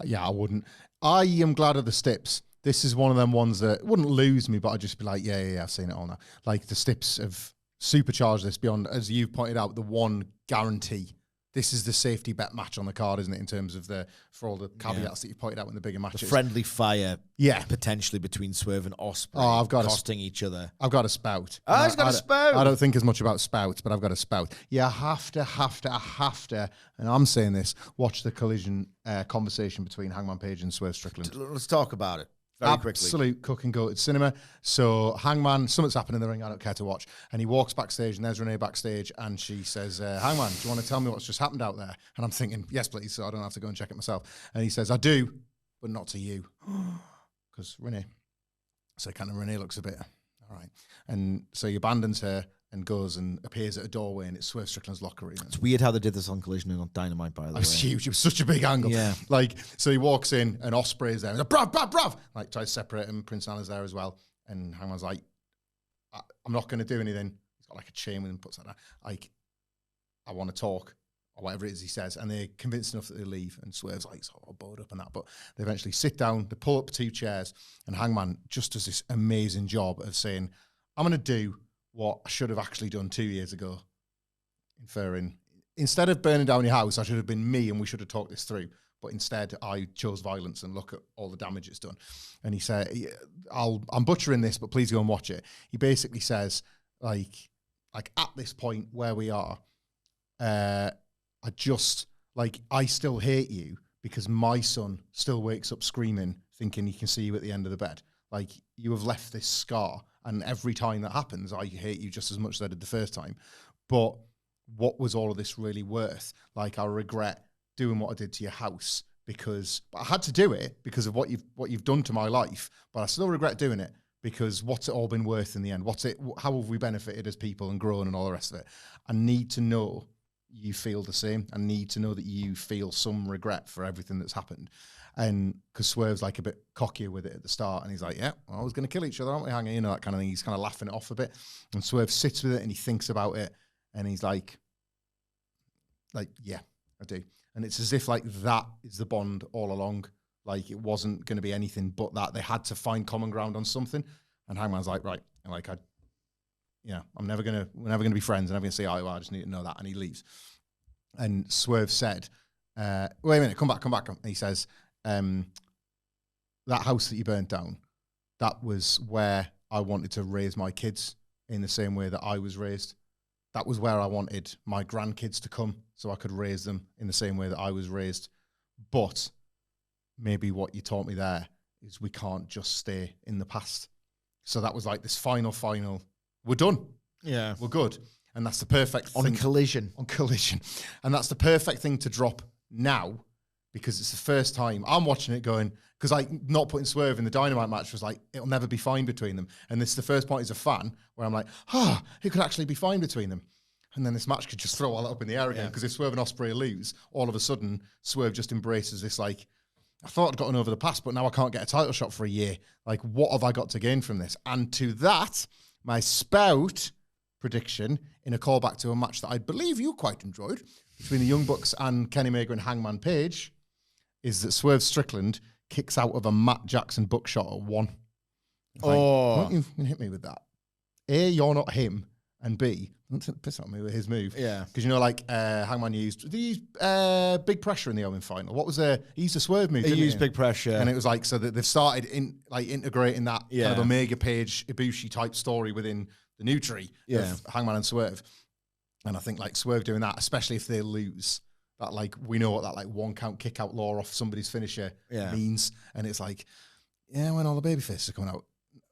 Speaker 2: Yeah, I wouldn't. I am glad of the Stips. This is one of them ones that wouldn't lose me, but I'd just be like, yeah, I've seen it all now. Like, the Stips have supercharged this beyond, as you've pointed out, the one guarantee. This is the safety bet match on the card, isn't it, in terms of for all the caveats that you pointed out in the bigger matches.
Speaker 1: The friendly fire, potentially between Swerve and Ospreay, costing each other.
Speaker 2: I've got a spout.
Speaker 1: He's got a spout.
Speaker 2: I don't think as much about spouts, but I've got a spout. You have to, and I'm saying this, watch the collision conversation between Hangman Page and Swerve Strickland.
Speaker 1: Let's talk about it. Very quickly.
Speaker 2: Absolute cook and go at cinema. So Hangman, something's happened in the ring, I don't care to watch. And he walks backstage, and there's Renee backstage, and she sasays, Hangman, do you want to tell me what's just happened out there? And I'm thinking, yes, please, so I don't have to go and check it myself. And he says, I do, but not to you. Because Renee. So kind of Renee looks a bit, all right. And so he abandons her and goes and appears at a doorway, and it's Swerve Strickland's locker room.
Speaker 1: It's weird how they did this on Collision and on Dynamite, by the way.
Speaker 2: It was huge. It was such a big angle.
Speaker 1: Yeah.
Speaker 2: So he walks in, and Ospreay's there. And he's like, brav. Like, tries to separate him. Prince Nana's there as well. And Hangman's like, I'm not going to do anything. He's got like a chain with him, puts like that. Like, I want to talk, or whatever it is he says. And they're convinced enough that they leave. And Swerve's like, sort of bored up and that. But they eventually sit down, they pull up 2 chairs, and Hangman just does this amazing job of saying, I'm going to do what I should have actually done 2 years ago. Inferring, instead of burning down your house, I should have been me and we should have talked this through. But instead, I chose violence, and look at all the damage it's done. And he said, I'm butchering this, but please go and watch it. He basically says, like at this point where we are, I still hate you because my son still wakes up screaming, thinking he can see you at the end of the bed. Like, you have left this scar. And every time that happens, I hate you just as much as I did the first time. But what was all of this really worth? Like, I regret doing what I did to your house but I had to do it because of what you've done to my life. But I still regret doing it because what's it all been worth in the end? How have we benefited as people and grown and all the rest of it? I need to know you feel the same. I need to know that you feel some regret for everything that's happened. And because Swerve's like a bit cockier with it at the start, and he's like, yeah, well, I was going to kill each other, aren't we, Hanging? That kind of thing. He's kind of laughing it off a bit. And Swerve sits with it and he thinks about it, and he's like, yeah, I do. And it's as if like that is the bond all along. Like, it wasn't going to be anything but that. They had to find common ground on something. And Hangman's like, right, and like, we're never going to be friends. I'm never going to say, oh, well, I just need to know that. And he leaves. And Swerve said, wait a minute, come back. And he says, that house that you burnt down, that was where I wanted to raise my kids in the same way that I was raised. that was where I wanted my grandkids to come so I could raise them in the same way that I was raised. But maybe what you taught me there is we can't just stay in the past. So that was like this final, we're done.
Speaker 1: Yeah.
Speaker 2: We're good. And that's the perfect thing.
Speaker 1: On Collision.
Speaker 2: And that's the perfect thing to drop now, because it's the first time I'm watching it going, because like not putting Swerve in the Dynamite match was like, it'll never be fine between them. And this is the first point as a fan where I'm like, it could actually be fine between them. And then this match could just throw all that up in the air again, because if Swerve and Ospreay lose, all of a sudden Swerve just embraces this like, I thought I'd gotten over the past, but now I can't get a title shot for a year. Like, what have I got to gain from this? And to that, my spout prediction in a callback to a match that I believe you quite enjoyed between the Young Bucks and Kenny Omega and Hangman Page is that Swerve Strickland kicks out of a Matt Jackson buckshot at 1. Why don't you hit me with that? A, you're not him, and B, don't piss on me with his move.
Speaker 1: Yeah.
Speaker 2: Because, you know, like Hangman used big pressure in the Owen final. What was he used a Swerve move,
Speaker 1: He used big pressure.
Speaker 2: And it was like, so that they've started integrating that kind of Omega Page, Ibushi type story within the new tree of Hangman and Swerve. And I think like Swerve doing that, especially if they lose, that like, we know what that like 1 count kick out law off somebody's finisher means. And it's like, when all the babyfaces are coming out,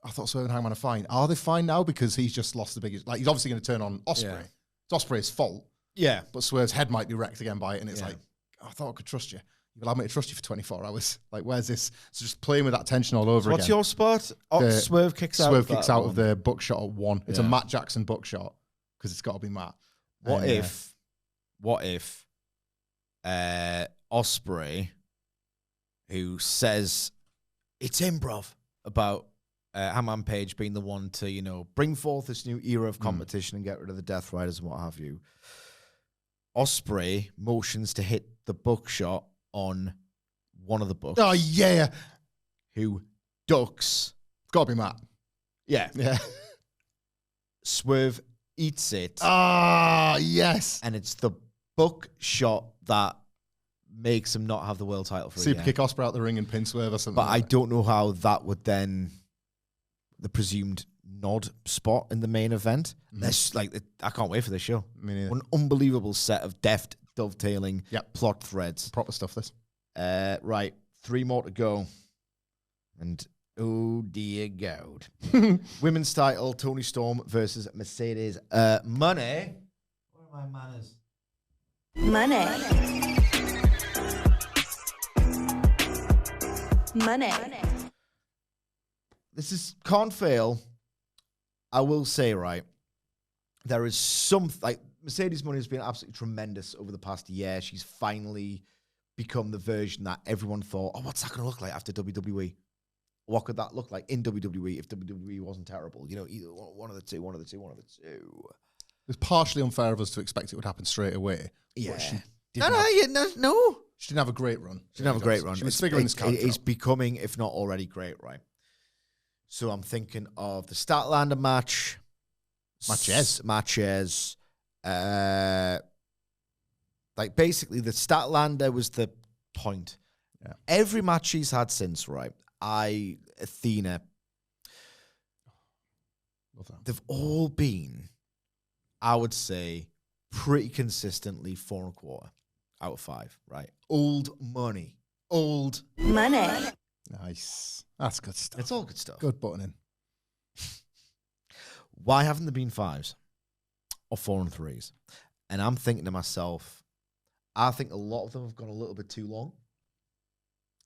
Speaker 2: I thought Swerve and Hangman are fine. Are they fine now? Because he's just lost the biggest... Like, he's obviously going to turn on Ospreay.
Speaker 1: Yeah.
Speaker 2: It's Ospreay's fault.
Speaker 1: Yeah.
Speaker 2: But Swerve's head might be wrecked again by it, and it's like, I thought I could trust you. You allowed me to trust you for 24 hours. Like, where's this? So just playing with that tension all over again.
Speaker 1: What's your spot? Swerve kicks out.
Speaker 2: Swerve kicks out of the buckshot at 1. It's a Matt Jackson buckshot, because it's got to be Matt.
Speaker 1: What if Ospreay, who says it's improv about Hangman Page being the one to, you know, bring forth this new era of competition and get rid of the Death Riders and what have you. Ospreay motions to hit the buckshot on one of the Bucks.
Speaker 2: Oh, yeah.
Speaker 1: Who ducks.
Speaker 2: It's got to be Matt.
Speaker 1: Yeah.
Speaker 2: Yeah.
Speaker 1: Swerve eats it.
Speaker 2: Ah, yes.
Speaker 1: And it's the buckshot that makes him not have the world title for
Speaker 2: Super kick Ospreay out the ring and pin Swerve or something.
Speaker 1: But I don't know how that would then... the presumed nod spot in the main event. That's like, I can't wait for this show. An unbelievable set of deft dovetailing plot threads.
Speaker 2: Proper stuff, this.
Speaker 1: Right, 3 more to go. And oh dear God. Women's title, Toni Storm versus Mercedes. Money. Where are my manners?
Speaker 3: Money.
Speaker 1: This is, can't fail. I will say, right, there is some, like, Mercedes Money has been absolutely tremendous over the past year. She's finally become the version that everyone thought, what's that going to look like after WWE? What could that look like in WWE if WWE wasn't terrible? You know, either one of the two.
Speaker 2: It's partially unfair of us to expect it would happen straight away.
Speaker 1: Yeah.
Speaker 2: No. She didn't have a great run.
Speaker 1: She didn't have a great run.
Speaker 2: She was figuring this character out.
Speaker 1: It's becoming, if not already, great, right? So I'm thinking of the Statlander match. Matches. Like, basically, the Statlander was the point.
Speaker 2: Yeah.
Speaker 1: Every match she's had since, right? Athena.
Speaker 2: Love that.
Speaker 1: They've all been, I would say, pretty consistently 4.25 out of 5, right? Old money.
Speaker 2: Nice. That's good stuff.
Speaker 1: It's all good stuff.
Speaker 2: Good buttoning.
Speaker 1: Why haven't there been 5s or 4 and 3s? And I'm thinking to myself, I think a lot of them have gone a little bit too long.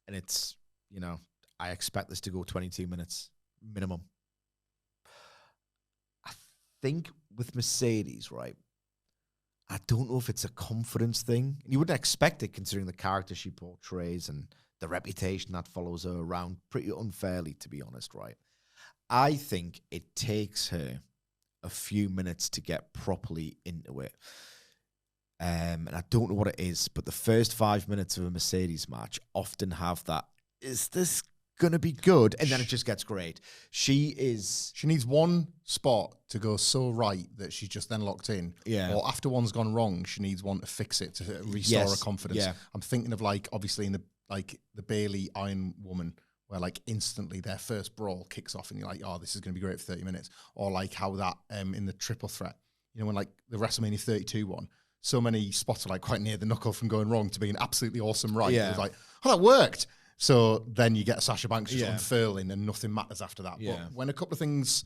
Speaker 1: And it's, you know, I expect this to go 22 minutes minimum. I think with Mercedes, right, I don't know if it's a confidence thing. You wouldn't expect it considering the character she portrays and the reputation that follows her around pretty unfairly, to be honest, right? I think it takes her a few minutes to get properly into it. And I don't know what it is, but the first 5 minutes of a Mercedes match often have that, is this going to be good? And then it just gets great. She
Speaker 2: needs one spot to go so right that she's just then locked in.
Speaker 1: Yeah.
Speaker 2: Or after one's gone wrong, she needs one to fix it, to restore her confidence.
Speaker 1: Yeah.
Speaker 2: I'm thinking of, like, obviously in the Bayley Iron Woman, where like instantly their first brawl kicks off and you're like, oh, this is going to be great for 30 minutes. Or like how that in the triple threat you know, when like the WrestleMania 32 one, so many spots are like quite near the knuckle from going wrong to being absolutely awesome right. Yeah. It was like, oh, that worked. So then you get Sasha Banks just unfurling and nothing matters after that. Yeah. But when a couple of things,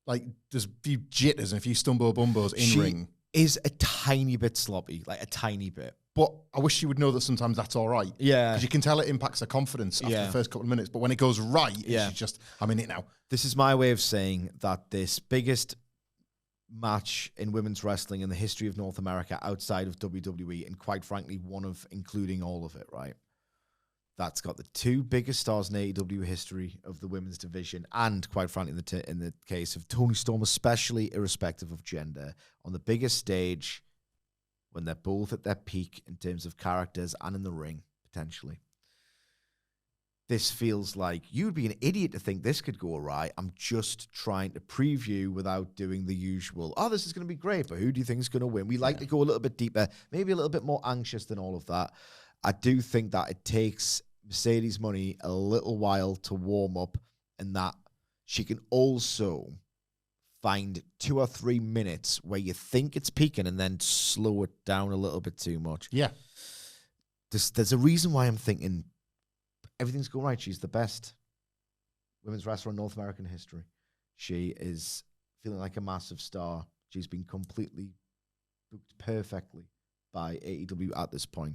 Speaker 2: like there's a few jitters and a few stumbo bumbos in ring.
Speaker 1: Is a tiny bit sloppy, like a tiny bit.
Speaker 2: But I wish you would know that sometimes that's all right.
Speaker 1: Yeah.
Speaker 2: Because you can tell it impacts her confidence after the first couple of minutes. But when it goes right, she's just, I'm in it now.
Speaker 1: This is my way of saying that this biggest match in women's wrestling in the history of North America outside of WWE, and quite frankly, one of including all of it, right? That's got the two biggest stars in AEW history of the women's division, and quite frankly, in the case of Toni Storm, especially irrespective of gender, on the biggest stage when they're both at their peak in terms of characters and in the ring, potentially. This feels like you'd be an idiot to think this could go awry. I'm just trying to preview without doing the usual, oh, this is going to be great, but who do you think is going to win? We like to go a little bit deeper, maybe a little bit more anxious than all of that. I do think that it takes Mercedes Money a little while to warm up, and that she can also find 2 or 3 minutes where you think it's peaking and then slow it down a little bit too much.
Speaker 2: Yeah.
Speaker 1: There's a reason why I'm thinking everything's going right. She's the best women's wrestler in North American history. She is feeling like a massive star. She's been completely booked perfectly by AEW at this point.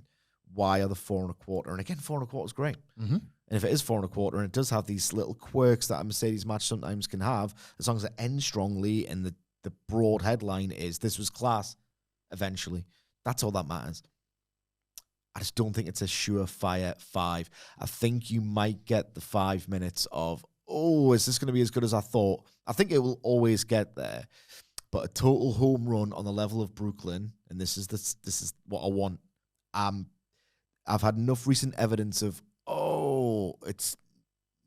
Speaker 1: Why are the 4.25? And again, 4.25 is great. Mm-hmm. And if it is 4.25, and it does have these little quirks that a Mercedes match sometimes can have, as long as it ends strongly and the broad headline is, this was class, eventually. That's all that matters. I just don't think it's a surefire 5. I think you might get the 5 minutes of, oh, is this going to be as good as I thought? I think it will always get there. But a total home run on the level of Brooklyn, and this is what I want. I've had enough recent evidence of, oh, it's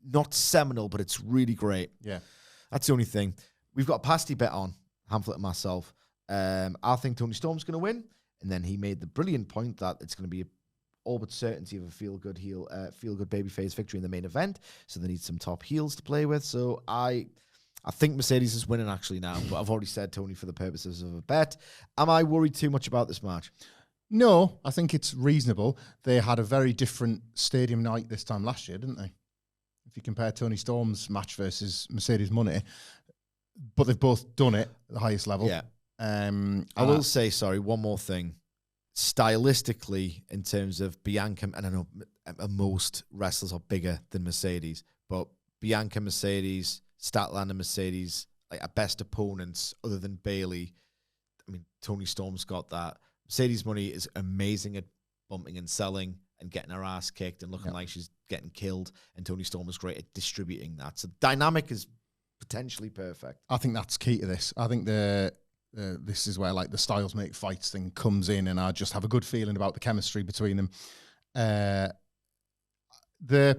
Speaker 1: not seminal, but it's really great.
Speaker 2: Yeah.
Speaker 1: That's the only thing. We've got a pasty bet on, Hamflett and myself. I think Toni Storm's going to win. And then he made the brilliant point that it's going to be all but certainty of a feel-good babyface victory in the main event. So they need some top heels to play with. So I think Mercedes is winning actually now, but I've already said Toni for the purposes of a bet. Am I worried too much about this match?
Speaker 2: No, I think it's reasonable. They had a very different stadium night this time last year, didn't they? If you compare Toni Storm's match versus Mercedes Money, but they've both done it at the highest level.
Speaker 1: Yeah. I will say, one more thing. Stylistically, in terms of Bianca, and I know most wrestlers are bigger than Mercedes, but Bianca, Mercedes, Statlander, and Mercedes, like our best opponents other than Bayley. I mean, Toni Storm's got that. Mercedes Money is amazing at bumping and selling and getting her ass kicked and looking like she's getting killed. And Toni Storm is great at distributing that. So dynamic is potentially perfect.
Speaker 2: I think that's key to this. I think this is where like the styles make fights thing comes in, and I just have a good feeling about the chemistry between them. The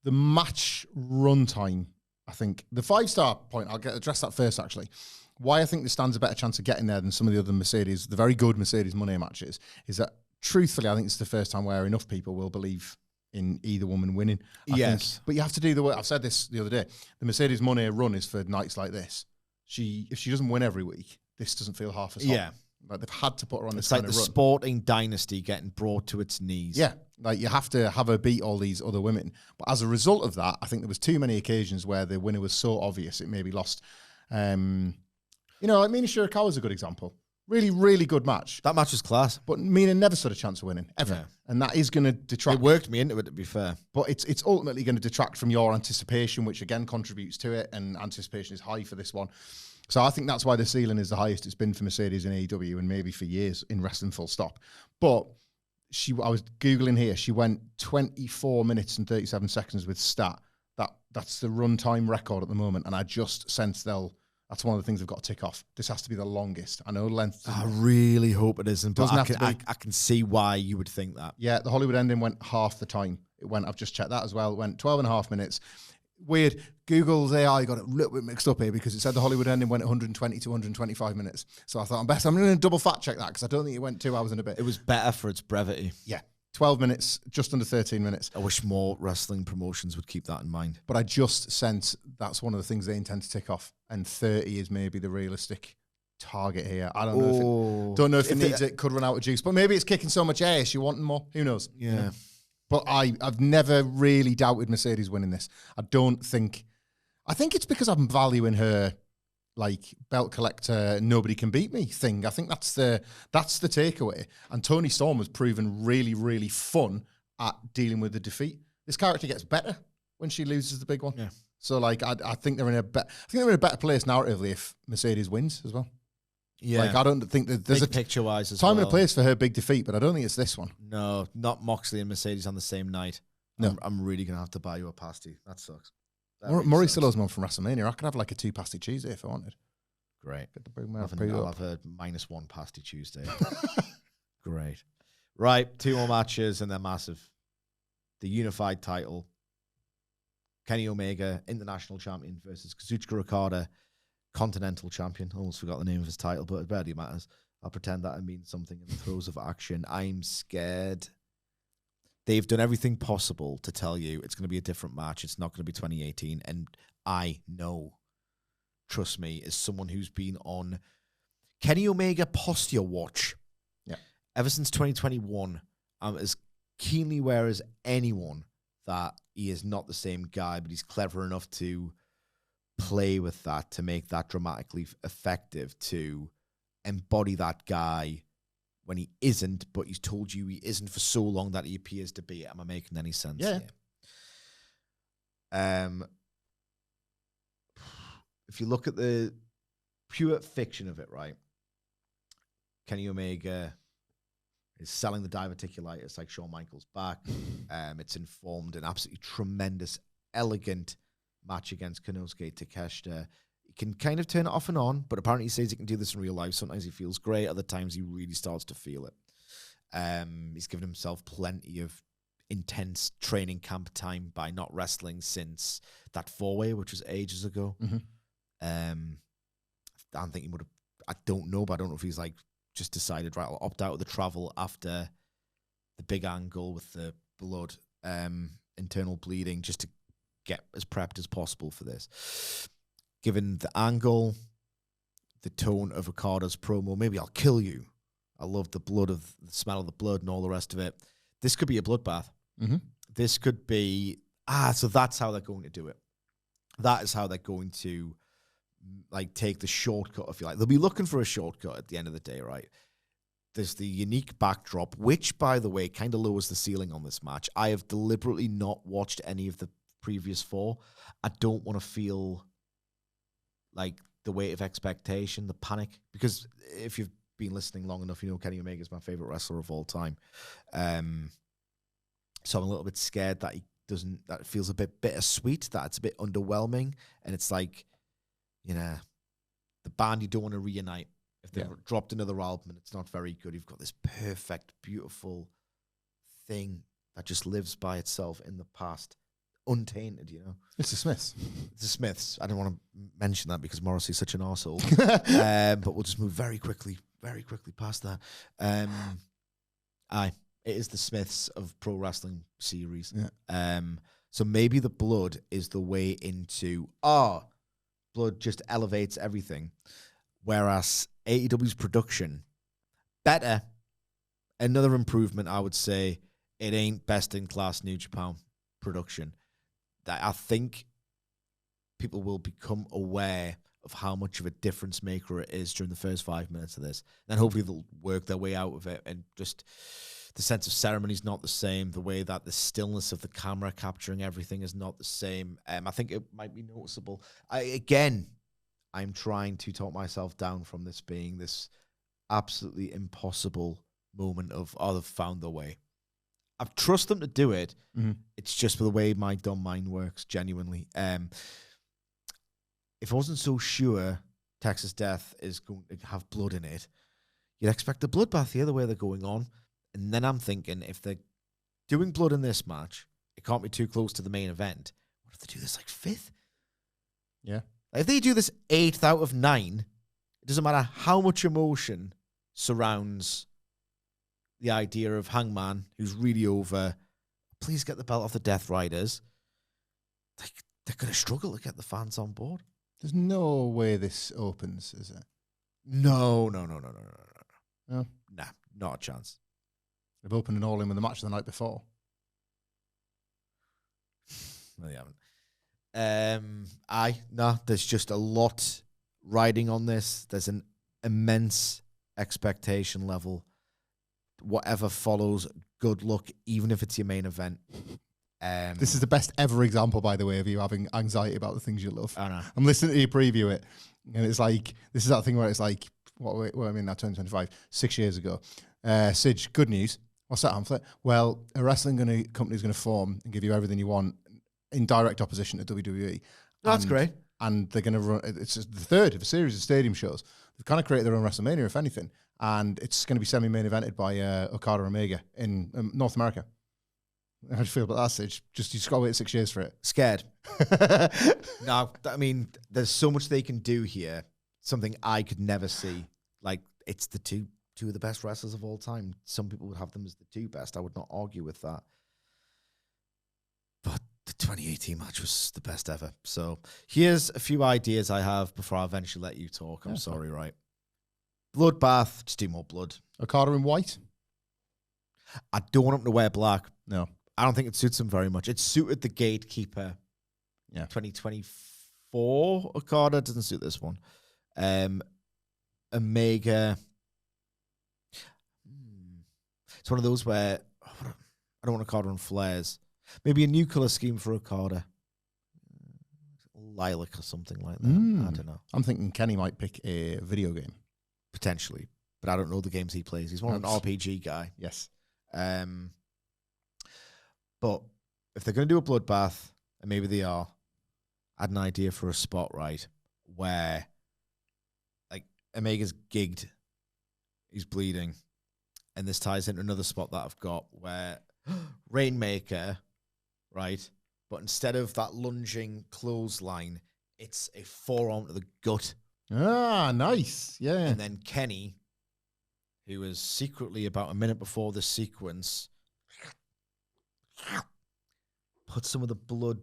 Speaker 2: match runtime, I think the 5-star point, I'll address that first actually. Why I think this stands a better chance of getting there than some of the other Mercedes, the very good Mercedes Money matches, is that truthfully, I think it's the first time where enough people will believe in either woman winning. I think. But you have to do the work. I've said this the other day. The Mercedes Money run is for nights like this. If she doesn't win every week, this doesn't feel half as hot.
Speaker 1: Yeah.
Speaker 2: Like they've had to put her on this
Speaker 1: kind
Speaker 2: of
Speaker 1: run. It's
Speaker 2: like
Speaker 1: the sporting dynasty getting brought to its knees.
Speaker 2: Yeah. Like you have to have her beat all these other women. But as a result of that, I think there was too many occasions where the winner was so obvious it maybe lost. Like Mina Shirakawa's a good example. Really, really good match.
Speaker 1: That match was class.
Speaker 2: But Mina never stood a chance of winning, ever. Yeah. And that is going to detract.
Speaker 1: It worked me into it, to be fair.
Speaker 2: But it's ultimately going to detract from your anticipation, which again contributes to it. And anticipation is high for this one. So I think that's why the ceiling is the highest it's been for Mercedes in AEW and maybe for years in wrestling full stop. But I was Googling here. She went 24 minutes and 37 seconds with stat. That's the runtime record at the moment. And I just sense that's one of the things they've got to tick off. This has to be the longest. I know length.
Speaker 1: I really hope it isn't, but I can see why you would think that.
Speaker 2: Yeah, the Hollywood ending went half the time. I've just checked that as well. It went 12 and a half minutes. Weird. Google's AI got it a little bit mixed up here because it said the Hollywood ending went 120 to 125 minutes. So I thought, I'm going to double fact check that because I don't think it went 2 hours and a bit.
Speaker 1: It was better for its brevity.
Speaker 2: Yeah. 12 minutes, just under 13 minutes.
Speaker 1: I wish more wrestling promotions would keep that in mind.
Speaker 2: But I just sense that's one of the things they intend to tick off. And 30 is maybe the realistic target here. I don't know if it needs it. Could run out of juice, but maybe it's kicking so much ass. She wanting more. Who knows?
Speaker 1: Yeah.
Speaker 2: But I've never really doubted Mercedes winning this. I think it's because I'm valuing her like belt collector, nobody can beat me thing. I think that's the takeaway. And Toni Storm has proven really, really fun at dealing with the defeat. This character gets better when she loses the big one.
Speaker 1: Yeah.
Speaker 2: So like I think they're in a better place narratively if Mercedes wins as well.
Speaker 1: Yeah.
Speaker 2: Like I don't think that there's
Speaker 1: big picture wise as
Speaker 2: time
Speaker 1: well.
Speaker 2: and a place for her big defeat, but I don't think it's this one.
Speaker 1: No, not Moxley and Mercedes on the same night.
Speaker 2: No.
Speaker 1: I'm really gonna have to buy you a pasty. That sucks.
Speaker 2: Murray still owes me one from WrestleMania. I could have like a 2 pasty Tuesday if I wanted.
Speaker 1: Great.
Speaker 2: Get the
Speaker 1: I'll have a -1 pasty Tuesday. Great. Right, 2 more matches and they're massive. The unified title. Kenny Omega, International Champion versus Kazuchika Okada, Continental Champion. I almost forgot the name of his title, but it barely matters. I'll pretend that it means something in the throes of action. I'm scared. They've done everything possible to tell you it's going to be a different match. It's not going to be 2018. And I know, trust me, as someone who's been on Kenny Omega posture watch ever since 2021, I'm as keenly aware as anyone that he is not the same guy, but he's clever enough to play with that, to make that dramatically effective, to embody that guy when he isn't, but he's told you he isn't for so long that he appears to be. Am I making any sense?
Speaker 2: Yeah.
Speaker 1: If you look at the pure fiction of it, right? Kenny Omega is selling the diverticulitis like Shawn Michaels back. It's informed an absolutely tremendous, elegant match against Konosuke Takeshita. He can kind of turn it off and on, but apparently he says he can do this in real life. Sometimes he feels great. Other times he really starts to feel it. He's given himself plenty of intense training camp time by not wrestling since that 4-way, which was ages ago.
Speaker 2: Mm-hmm.
Speaker 1: I don't think he would have, I don't know, but I don't know if he's like just decided, right, I'll opt out of the travel after the big angle with the blood, internal bleeding, just to get as prepped as possible for this. Given the angle, the tone of Okada's promo, maybe I'll kill you. I love the smell of the blood and all the rest of it. This could be a bloodbath.
Speaker 2: Mm-hmm.
Speaker 1: This could be, so that's how they're going to do it. That is how they're going to like take the shortcut, if you like. They'll be looking for a shortcut at the end of the day, right? There's the unique backdrop, which, by the way, kind of lowers the ceiling on this match. I have deliberately not watched any of the previous 4. I don't want to feel like the weight of expectation, the panic, because if you've been listening long enough, you know Kenny Omega is my favorite wrestler of all time. So I'm a little bit scared that that it feels a bit bittersweet, that it's a bit underwhelming, and it's like, you know, the band you don't want to reunite. If they've dropped another album and it's not very good, you've got this perfect, beautiful thing that just lives by itself in the past, untainted, you know?
Speaker 2: It's the Smiths.
Speaker 1: It's the Smiths. I don't want to mention that because Morrissey's such an arsehole. But we'll just move very quickly past that. It is the Smiths of pro wrestling series.
Speaker 2: Yeah.
Speaker 1: So maybe the blood is the way into, blood just elevates everything. Whereas AEW's production, better. Another improvement, I would say, it ain't best in class New Japan production. That I think people will become aware of how much of a difference maker it is during the first 5 minutes of this. And hopefully they'll work their way out of it, and just the sense of ceremony is not the same. The way that the stillness of the camera capturing everything is not the same. I think it might be noticeable. I'm trying to talk myself down from this being this absolutely impossible moment of, they've found their way. I trust them to do it.
Speaker 2: Mm-hmm.
Speaker 1: It's just the way my dumb mind works, genuinely. If I wasn't so sure Texas Death is going to have blood in it, you'd expect a bloodbath the other way they're going on. And then I'm thinking, if they're doing blood in this match, it can't be too close to the main event. What if they do this like 5th?
Speaker 2: Yeah.
Speaker 1: If they do this 8th out of 9, it doesn't matter how much emotion surrounds the idea of Hangman, who's really over, please get the belt off the Death Riders. They're going to struggle to get the fans on board.
Speaker 2: There's no way this opens, is it?
Speaker 1: No.
Speaker 2: No.
Speaker 1: Nah, not a chance.
Speaker 2: They've opened an All In with the match the night before.
Speaker 1: No, they haven't. There's just a lot riding on this. There's an immense expectation level. Whatever follows, good luck, even if it's your main event.
Speaker 2: This is the best ever example, by the way, of you having anxiety about the things you love.
Speaker 1: I know.
Speaker 2: I'm listening to you preview it, and it's like, this is that thing where it's like, now 2025, 6 years ago. Sidge, good news. What's that, Hamflett? Well, a wrestling company is going to form and give you everything you want in direct opposition to WWE.
Speaker 1: That's great.
Speaker 2: And they're going to run, it's the third of a series of stadium shows. They've kind of created their own WrestleMania, if anything. And it's going to be semi-main evented by Okada Omega in North America. How do you feel about that, Sidge? You just got to wait 6 years for it.
Speaker 1: Scared. No, I mean, there's so much they can do here. Something I could never see. Like, it's the two of the best wrestlers of all time. Some people would have them as the two best. I would not argue with that. But the 2018 match was the best ever. So here's a few ideas I have before I eventually let you talk. I'm sorry, right? Bloodbath, just do more blood.
Speaker 2: Okada in white?
Speaker 1: I don't want him to wear black.
Speaker 2: No.
Speaker 1: I don't think it suits him very much. It suited the Gatekeeper 2024 Okada. Doesn't suit this one. Omega. It's one of those where I don't want Okada on flares. Maybe a new color scheme for Okada. Lilac or something like that. I don't know.
Speaker 2: I'm thinking Kenny might pick a video game.
Speaker 1: Potentially. But I don't know the games he plays. He's more an RPG guy.
Speaker 2: Yes.
Speaker 1: But if they're going to do a bloodbath, and maybe they are, I had an idea for a spot, right, where like Omega's gigged, he's bleeding, and this ties into another spot that I've got where Rainmaker, right, but instead of that lunging clothesline, it's a forearm to the gut.
Speaker 2: Ah, nice. Yeah.
Speaker 1: And then Kenny, who was secretly about a minute before the sequence, put some of the blood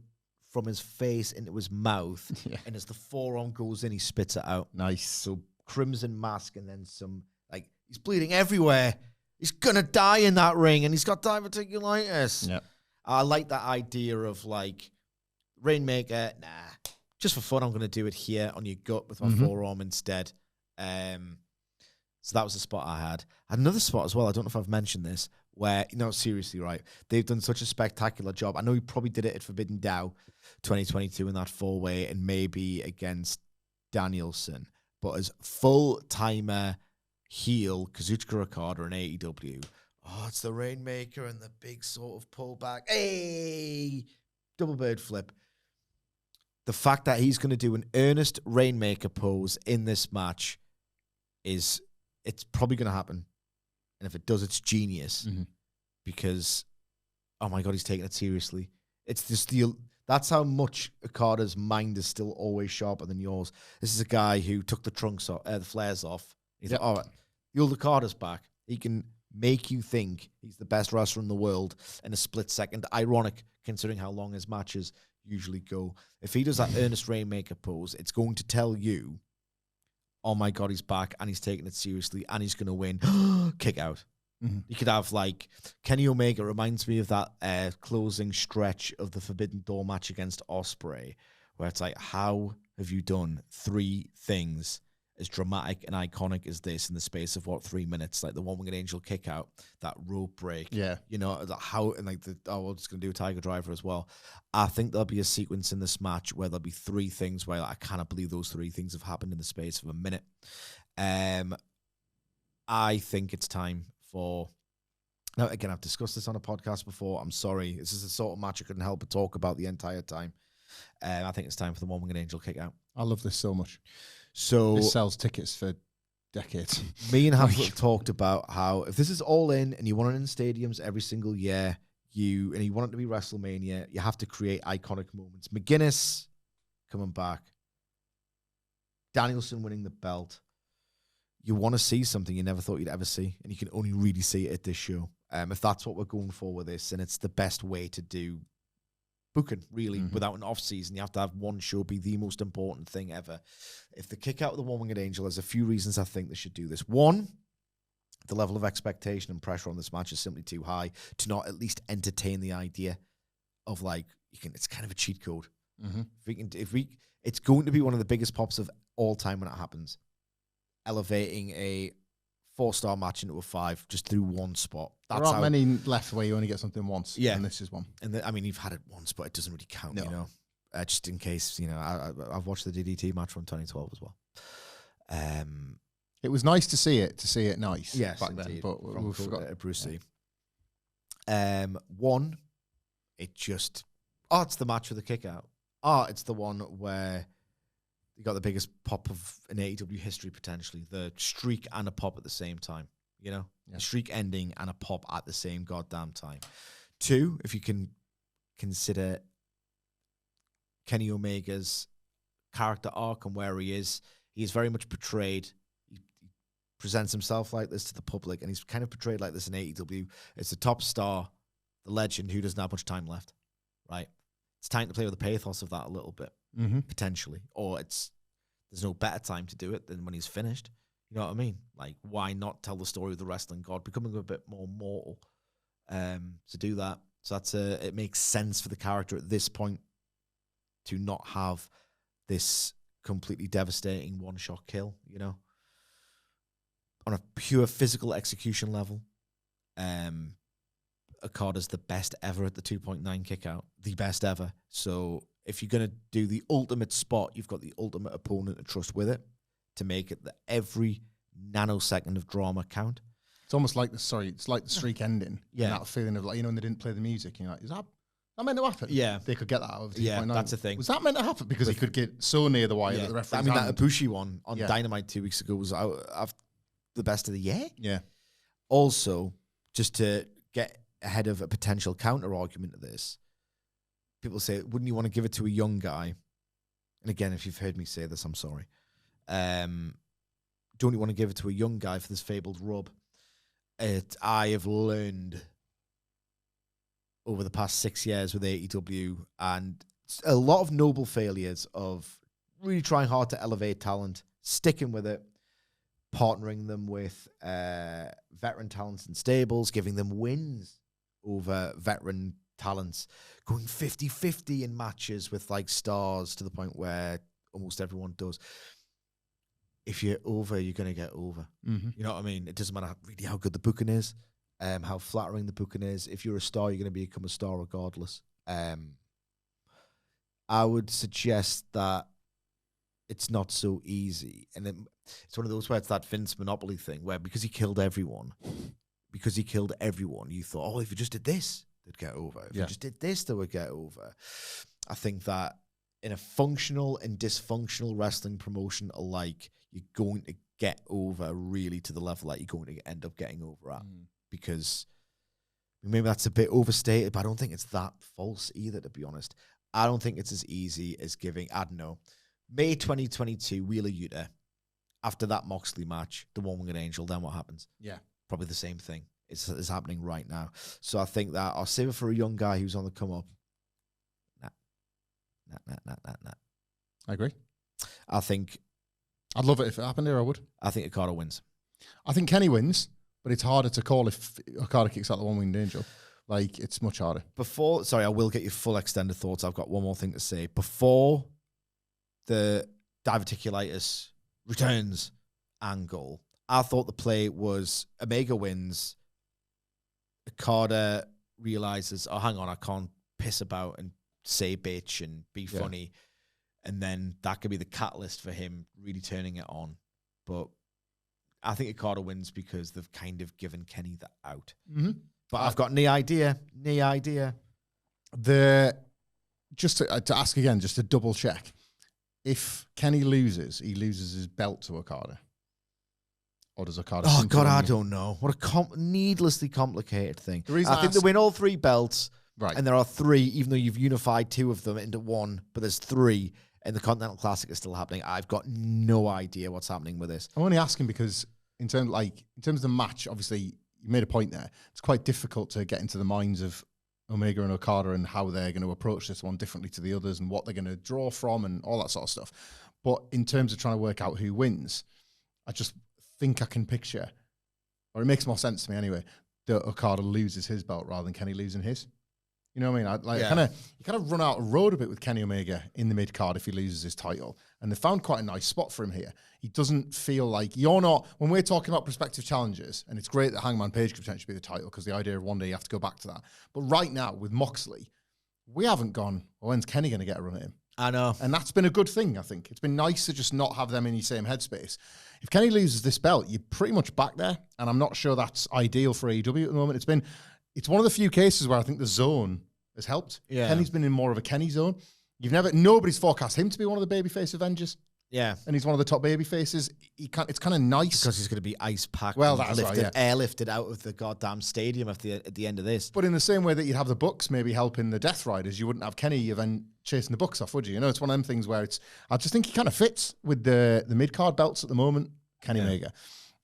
Speaker 1: from his face into his mouth, and as the forearm goes in, he spits it out.
Speaker 2: Nice.
Speaker 1: So crimson mask, and then some, like, he's bleeding everywhere. He's gonna die in that ring, and he's got diverticulitis.
Speaker 2: Yeah.
Speaker 1: I like that idea of, like, Rainmaker, just for fun, I'm gonna do it here on your gut with my forearm instead. So that was the spot I had. I had another spot as well, I don't know if I've mentioned this, where, seriously, right, they've done such a spectacular job. I know he probably did it at Forbidden Dow 2022 in that 4-way and maybe against Danielson, but as full-timer heel Kazuchika Okada in AEW, it's the Rainmaker and the big sort of pullback. Hey! Double bird flip. The fact that he's going to do an earnest Rainmaker pose in this match it's probably going to happen. And if it does, it's genius because, oh my God, he's taking it seriously. It's just that's how much Okada's mind is still always sharper than yours. This is a guy who took the trunks off, the flares off. He's like, all right, the old Okada's back. He can make you think he's the best wrestler in the world in a split second. Ironic, considering how long his matches usually go. If he does that earnest Rainmaker pose, it's going to tell you, oh my God, he's back and he's taking it seriously and he's going to win. Kick out. You could have, like, Kenny Omega reminds me of that closing stretch of the Forbidden Door match against Ospreay, where it's like, how have you done 3 things as dramatic and iconic as this in the space of, 3 minutes? Like the one-winged angel kick out, that rope break. Yeah. How, and like we're just going to do a Tiger Driver as well. I think there'll be a sequence in this match where there'll be 3 things where I cannot believe those 3 things have happened in the space of a minute. I think it's time for... Now, again, I've discussed this on a podcast before. I'm sorry. This is the sort of match I couldn't help but talk about the entire time. I think it's time for the one-winged angel kick out.
Speaker 2: I love this so much.
Speaker 1: So
Speaker 2: this sells tickets for decades.
Speaker 1: Me and Hamflett talked about how if this is All In and you want it in stadiums every single year, you want it to be WrestleMania, you have to create iconic moments. McGuinness coming back, Danielson winning the belt. You want to see something you never thought you'd ever see, and you can only really see it at this show. If that's what we're going for with this, and it's the best way to do booking, really, without an off-season. You have to have one show be the most important thing ever. If they kick out the One-Winged Angel, there's a few reasons I think they should do this. One, the level of expectation and pressure on this match is simply too high to not at least entertain the idea of, like, it's kind of a cheat code. It's going to be one of the biggest pops of all time when it happens. Elevating a 4-star match into a 5 just through one spot.
Speaker 2: There aren't many left where you only get something once.
Speaker 1: Yeah.
Speaker 2: And this is one.
Speaker 1: And I mean, you've had it once, but it doesn't really count, you know. Just in case, you know, I've watched the DDT match from 2012 as well.
Speaker 2: It was nice to see it nice.
Speaker 1: Yes,
Speaker 2: back
Speaker 1: indeed.
Speaker 2: then, but we forgot.
Speaker 1: Bruce Lee. One, it just, it's the match with the kick out. It's the one where you got the biggest pop of an AEW history, potentially. The streak and a pop at the same time, you know? Yeah. A streak ending and a pop at the same goddamn time. 2, if you can consider Kenny Omega's character arc and where he is very much portrayed. He presents himself like this to the public, and he's kind of portrayed like this in AEW. It's the top star, the legend who doesn't have much time left, right? It's time to play with the pathos of that a little bit, potentially. Or there's no better time to do it than when he's finished. You know what I mean? Like, why not tell the story of the wrestling god becoming a bit more mortal to do that? So it makes sense for the character at this point to not have this completely devastating one-shot kill, you know? On a pure physical execution level, Okada's the best ever at the 2.9 kick out. The best ever. So if you're going to do the ultimate spot, you've got the ultimate opponent to trust with it to make it that every nanosecond of drama count.
Speaker 2: It's almost like the streak ending. Yeah. That feeling of, like, you know, when they didn't play the music, you're like, is that meant to happen?
Speaker 1: Yeah.
Speaker 2: They could get that out of 2.9.
Speaker 1: Yeah, that's the thing.
Speaker 2: Was that meant to happen? Because he could get so near the wire that the referee.
Speaker 1: I mean, that Ibushi one on Dynamite 2 weeks ago was the best of the year.
Speaker 2: Yeah.
Speaker 1: Also, just to get ahead of a potential counter argument to this, people say, wouldn't you want to give it to a young guy? And again, if you've heard me say this, I'm sorry. Don't you want to give it to a young guy for this fabled rub? I have learned over the past 6 years with AEW and a lot of noble failures of really trying hard to elevate talent, sticking with it, partnering them with veteran talents and stables, giving them wins over veteran talents, going 50-50 in matches with, like, stars to the point where almost everyone does. If you're over, you're going to get over. You know what I mean? It doesn't matter really how good the booking is, how flattering the booking is. If you're a star, you're going to become a star regardless. I would suggest that it's not so easy. And it's one of those where it's that Vince Monopoly thing where because he killed everyone, you thought, oh, if you just did this, they'd get over. If you just did this, they would get over. I think that in a functional and dysfunctional wrestling promotion alike, you're going to get over really to the level that you're going to end up getting over at. Because maybe that's a bit overstated, but I don't think it's that false either, to be honest. I don't think it's as easy as giving, I don't know, May 2022, Wheeler Yuta, after that Moxley match, the One-Winged Angel, then what happens? Yeah. Probably the same thing is happening right now. So I think that I'll save it for a young guy who's on the come up. Nah.
Speaker 2: I agree.
Speaker 1: I think
Speaker 2: I'd love it if it happened here, I would.
Speaker 1: I think Okada wins.
Speaker 2: I think Kenny wins, but it's harder to call if Okada kicks out the One-Winged Angel. Like, it's much harder.
Speaker 1: I will get your full extended thoughts. I've got one more thing to say. Before the diverticulitis returns angle, I thought the play was Omega wins, Okada realizes, oh, hang on, I can't piss about and say bitch and be funny. And then that could be the catalyst for him really turning it on. But I think Okada wins because they've kind of given Kenny the out. But I've got no idea.
Speaker 2: Just to ask again, just to double check. If Kenny loses, he loses his belt to Okada. Or does Okada?
Speaker 1: Oh, God, I don't know. What a needlessly complicated thing. I think they win all 3 belts.
Speaker 2: Right.
Speaker 1: And there are 3, even though you've unified 2 of them into one, but there's 3, and the Continental Classic is still happening. I've got no idea what's happening with this.
Speaker 2: I'm only asking because in terms of the match, obviously, you made a point there. It's quite difficult to get into the minds of Omega and Okada and how they're going to approach this one differently to the others and what they're going to draw from and all that sort of stuff. But in terms of trying to work out who wins, I just think I can picture, or it makes more sense to me anyway, that Okada loses his belt rather than Kenny losing his. You know what I mean? You kind of run out of road a bit with Kenny Omega in the mid card if he loses his title, and they found quite a nice spot for him here. He doesn't feel like you're not. When we're talking about prospective challenges, and it's great that Hangman Page could potentially be the title because the idea of one day you have to go back to that. But right now with Moxley, we haven't gone. Well, when's Kenny going to get a run at him?
Speaker 1: I know,
Speaker 2: and that's been a good thing. I think it's been nice to just not have them in the same headspace. If Kenny loses this belt, you're pretty much back there, and I'm not sure that's ideal for AEW at the moment. It's one of the few cases where I think the zone has helped.
Speaker 1: Yeah.
Speaker 2: Kenny's been in more of a Kenny zone. Nobody's forecast him to be one of the babyface Avengers.
Speaker 1: Yeah.
Speaker 2: And he's one of the top babyfaces. It's kind of nice.
Speaker 1: Because he's going to be ice packed.
Speaker 2: Well, that's right, yeah.
Speaker 1: Airlifted out of the goddamn stadium at the end of this.
Speaker 2: But in the same way that you'd have the Bucks maybe helping the Death Riders, you wouldn't have Kenny then chasing the Bucks off, would you? You know, it's one of them things where I just think he kind of fits with the mid-card belts at the moment, Kenny Omega.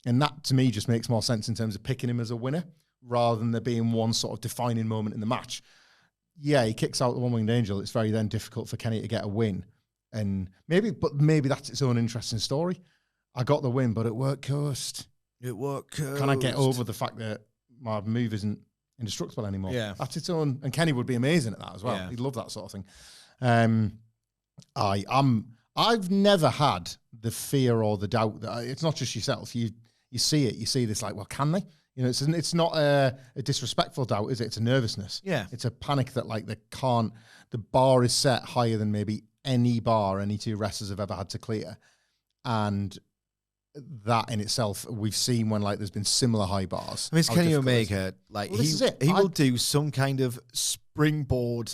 Speaker 2: And that, to me, just makes more sense in terms of picking him as a winner rather than there being one sort of defining moment in the match. Yeah, he kicks out the One-Winged Angel. It's very then difficult for Kenny to get a win. And maybe that's its own interesting story. I got the win, but it worked coast.
Speaker 1: It worked coast.
Speaker 2: Can I get over the fact that my move isn't indestructible anymore?
Speaker 1: Yeah.
Speaker 2: That's its own. And Kenny would be amazing at that as well.
Speaker 1: Yeah.
Speaker 2: He'd love that sort of thing. I've never had the fear or the doubt that it's not just yourself. You see it. You see this like, well, can they? You know, it's not a disrespectful doubt, is it? It's a nervousness.
Speaker 1: Yeah.
Speaker 2: It's a panic that like the bar is set higher than maybe any bar any two wrestlers have ever had to clear. And that in itself, we've seen when like there's been similar high bars.
Speaker 1: I mean, it's Kenny Omega. Like he will do some kind of springboard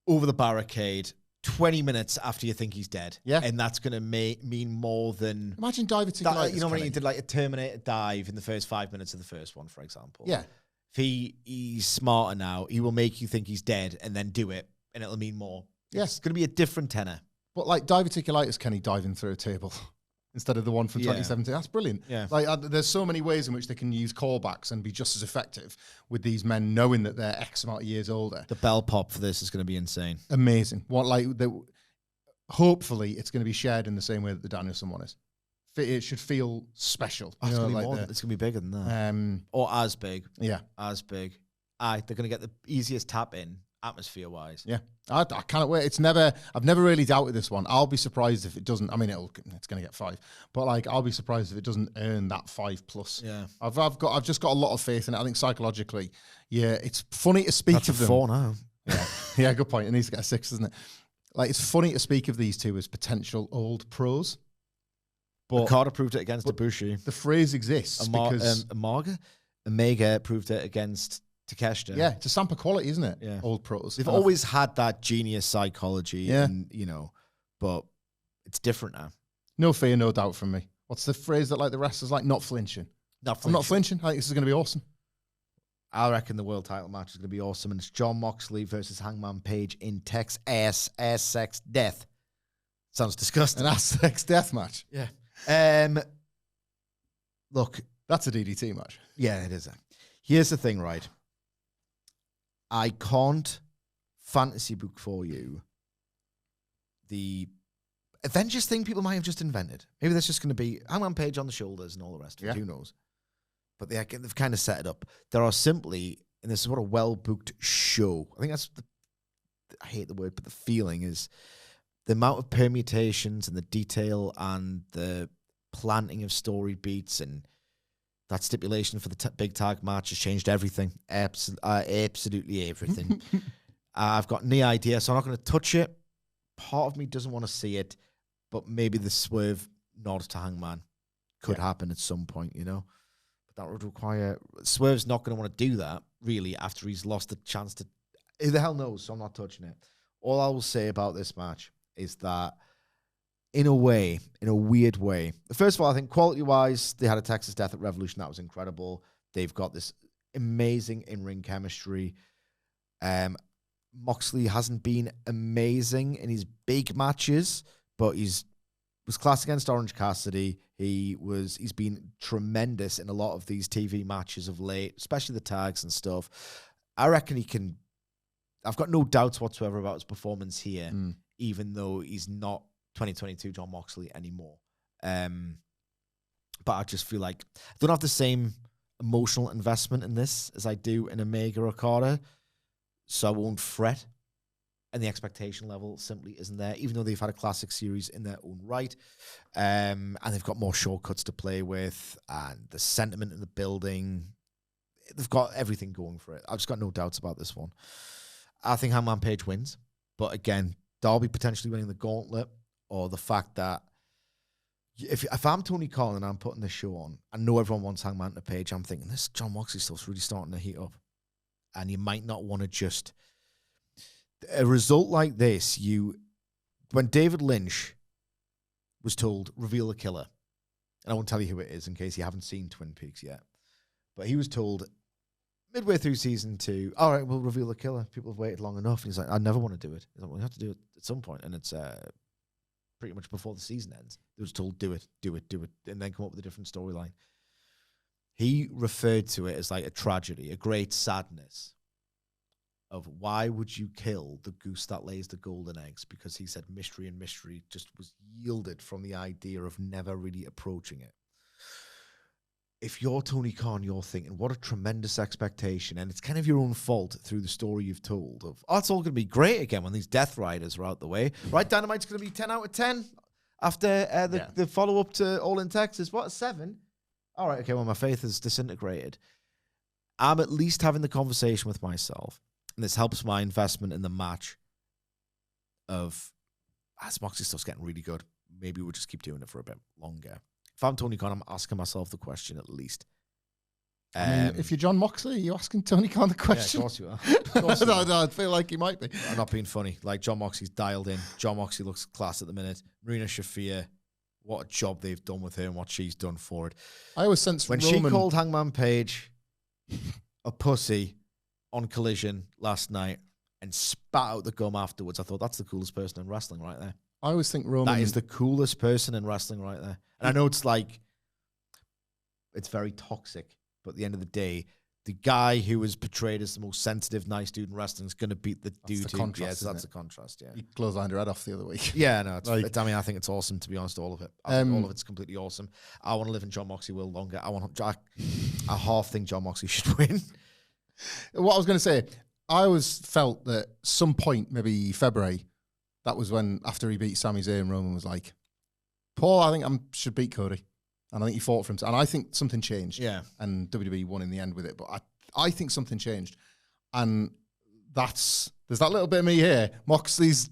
Speaker 1: over the barricade 20 minutes after you think he's dead. Yeah. And that's going to mean more than...
Speaker 2: Imagine diverticulitis.
Speaker 1: You know when he did like a Terminator dive in the first 5 minutes of the first one, for example.
Speaker 2: Yeah.
Speaker 1: If he's smarter now, he will make you think he's dead and then do it, and it'll mean more.
Speaker 2: Yes.
Speaker 1: It's going to be a different tenor.
Speaker 2: But like diverticulitis, Kenny diving through a table instead of the one from 2017. That's brilliant.
Speaker 1: Yeah.
Speaker 2: Like there's so many ways in which they can use callbacks and be just as effective with these men knowing that they're X amount of years older.
Speaker 1: The bell pop for this is going to be insane.
Speaker 2: Amazing. Hopefully it's going to be shared in the same way that the Danielson one is. It should feel special.
Speaker 1: It's going to be bigger than that. Or as big.
Speaker 2: Yeah.
Speaker 1: As big. They're going to get the easiest tap in atmosphere-wise.
Speaker 2: Yeah. I can't wait. I've never really doubted this one. I'll be surprised if it doesn't. I mean, it's going to get 5, but like I'll be surprised if it doesn't earn that 5+.
Speaker 1: Yeah,
Speaker 2: I've just got a lot of faith in it. I think psychologically, it's funny to speak of them.
Speaker 1: 4 now.
Speaker 2: Yeah, yeah, good point. It needs to get a 6, doesn't it? Like it's funny to speak of these two as potential old pros.
Speaker 1: But Carter proved it against Ibushi.
Speaker 2: The phrase exists because
Speaker 1: Omega proved it against Takeshita.
Speaker 2: Yeah, it's a stamp of quality, isn't it?
Speaker 1: Yeah.
Speaker 2: Old pros.
Speaker 1: They've always had that genius psychology, and but it's different now.
Speaker 2: No fear, no doubt from me. What's the phrase that like the wrestlers like? Not flinching. I'm not flinching. I think this is going to be awesome.
Speaker 1: I reckon the world title match is going to be awesome, and it's Jon Moxley versus Hangman Page in Tex ass sex death. Sounds disgusting.
Speaker 2: An ass sex death match.
Speaker 1: Yeah. Look,
Speaker 2: that's a DDT match.
Speaker 1: Yeah, it is. Here's the thing, right? I can't fantasy book for you the Avengers thing people might have just invented. Maybe that's just going to be Hangman Page on the shoulders and all the rest of it. Who knows? But they've kind of set it up. There are simply, and this is what a well-booked show. I think that's I hate the word, but the feeling is the amount of permutations and the detail and the planting of story beats and that stipulation for the big tag match has changed everything. Absolutely everything. I've got no idea, so I'm not going to touch it. Part of me doesn't want to see it, but maybe the swerve nod to Hangman could happen at some point, But that would require... Swerve's not going to want to do that, really, after he's lost the chance to... Who the hell knows, so I'm not touching it. All I will say about this match is that in a weird way. First of all, I think quality-wise, they had a Texas Death at Revolution. That was incredible. They've got this amazing in-ring chemistry. Moxley hasn't been amazing in his big matches, but was class against Orange Cassidy. He's been tremendous in a lot of these TV matches of late, especially the tags and stuff. I reckon he can. I've got no doubts whatsoever about his performance here, even though he's not 2022 John Moxley anymore. But I just feel like I don't have the same emotional investment in this as I do in Omega Okada, so I won't fret. And the expectation level simply isn't there, even though they've had a classic series in their own right. And they've got more shortcuts to play with, and the sentiment in the building. They've got everything going for it. I've just got no doubts about this one. I think Hangman Page wins. But again, Darby potentially winning the gauntlet, or the fact that if I'm Tony Khan and I'm putting this show on, I know everyone wants Hangman to Page, I'm thinking, this John Moxley stuff's really starting to heat up. And you might not want to just... A result like this, when David Lynch was told, reveal the killer, and I won't tell you who it is in case you haven't seen Twin Peaks yet, but he was told midway through season 2, all right, we'll reveal the killer. People have waited long enough. And he's like, I never want to do it. He's like, well, we have to do it at some point, and it's pretty much before the season ends. They was told, do it, and then come up with a different storyline. He referred to it as like a tragedy, a great sadness of why would you kill the goose that lays the golden eggs? Because he said mystery and mystery just was yielded from the idea of never really approaching it. If you're Tony Khan, you're thinking, what a tremendous expectation. And it's kind of your own fault through the story you've told of, oh, it's all going to be great again when these Death Riders are out the way. Right, Dynamite's going to be 10 out of 10 after the follow-up to All in Texas. What, a 7? All right, okay, well, my faith is disintegrated. I'm at least having the conversation with myself. And this helps my investment in the match of, as Moxley stuff's getting really good, maybe we'll just keep doing it for a bit longer. If I'm Tony Khan, I'm asking myself the question at least.
Speaker 2: I mean, if you're John Moxley, are you asking Tony Khan the question?
Speaker 1: Yeah, of course you are. Of course you are.
Speaker 2: No, I feel like he might be.
Speaker 1: I'm not being funny. Like, John Moxley's dialed in. John Moxley looks class at the minute. Marina Shafir, what a job they've done with her and what she's done for it.
Speaker 2: I always sense
Speaker 1: when she called Hangman Page a pussy on Collision last night and spat out the gum afterwards, I thought that's the coolest person in wrestling right there.
Speaker 2: I always think Roman...
Speaker 1: That is the coolest person in wrestling right there. And I know it's like, it's very toxic, but at the end of the day, the guy who was portrayed as the most sensitive, nice dude in wrestling is going to beat the dude who... Yes, that's the contrast, yeah.
Speaker 2: He clotheslined her head off the other week.
Speaker 1: Yeah, no, I mean, I think it's awesome, to be honest, all of it. All of it's completely awesome. I want to live in John Moxley world longer. I half think John Moxley should win.
Speaker 2: What I was going to say, I always felt that some point, maybe February, that was when, after he beat Sami Zayn, Roman was like, Paul, I think I should beat Cody. And I think he fought for him. And I think something changed.
Speaker 1: Yeah.
Speaker 2: And WWE won in the end with it. But I think something changed. And there's that little bit of me here. Moxley's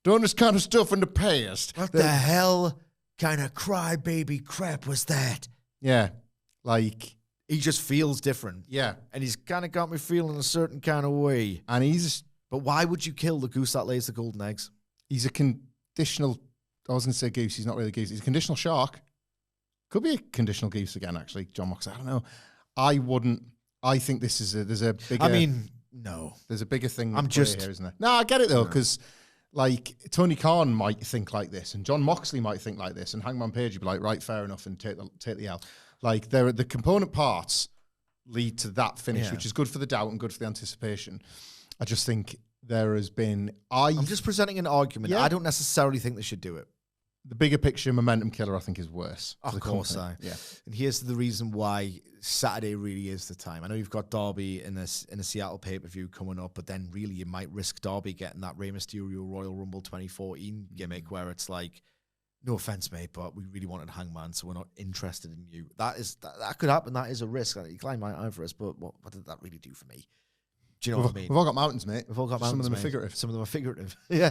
Speaker 2: done this kind of stuff in the past.
Speaker 1: What the hell kind of crybaby crap was that?
Speaker 2: Yeah. Like...
Speaker 1: He just feels different.
Speaker 2: Yeah.
Speaker 1: And he's kind of got me feeling a certain kind of way.
Speaker 2: And
Speaker 1: But why would you kill the goose that lays the golden eggs?
Speaker 2: He's a conditional... I was going to say goose. He's not really a goose. He's a conditional shark. Could be a conditional goose again, actually, John Moxley. I don't know. I wouldn't... I think this is there's a bigger...
Speaker 1: I mean, no.
Speaker 2: There's a bigger thing
Speaker 1: here,
Speaker 2: isn't there? No, I get it, though, because... Like, Tony Khan might think like this, and John Moxley might think like this, and Hangman Page would be like, right, fair enough, and take the L. Like, the component parts lead to that finish, which is good for the doubt and good for the anticipation. I just think there has been...
Speaker 1: I'm just presenting an argument. Yeah. I don't necessarily think they should do it.
Speaker 2: The bigger picture momentum killer, I think, is worse.
Speaker 1: Of course,
Speaker 2: yeah.
Speaker 1: And here's the reason why Saturday really is the time. I know you've got Darby in a Seattle pay-per-view coming up, but then really you might risk Darby getting that Rey Mysterio Royal Rumble 2014 gimmick where it's like, no offense, mate, but we really wanted Hangman, so we're not interested in you. That could happen. That is a risk. You climb Mount Everest, but what did that really do for me? Do you know what I mean?
Speaker 2: We've all got mountains, mate.
Speaker 1: We've all got mountains.
Speaker 2: Some of them are figurative.
Speaker 1: Some of them are figurative. Yeah.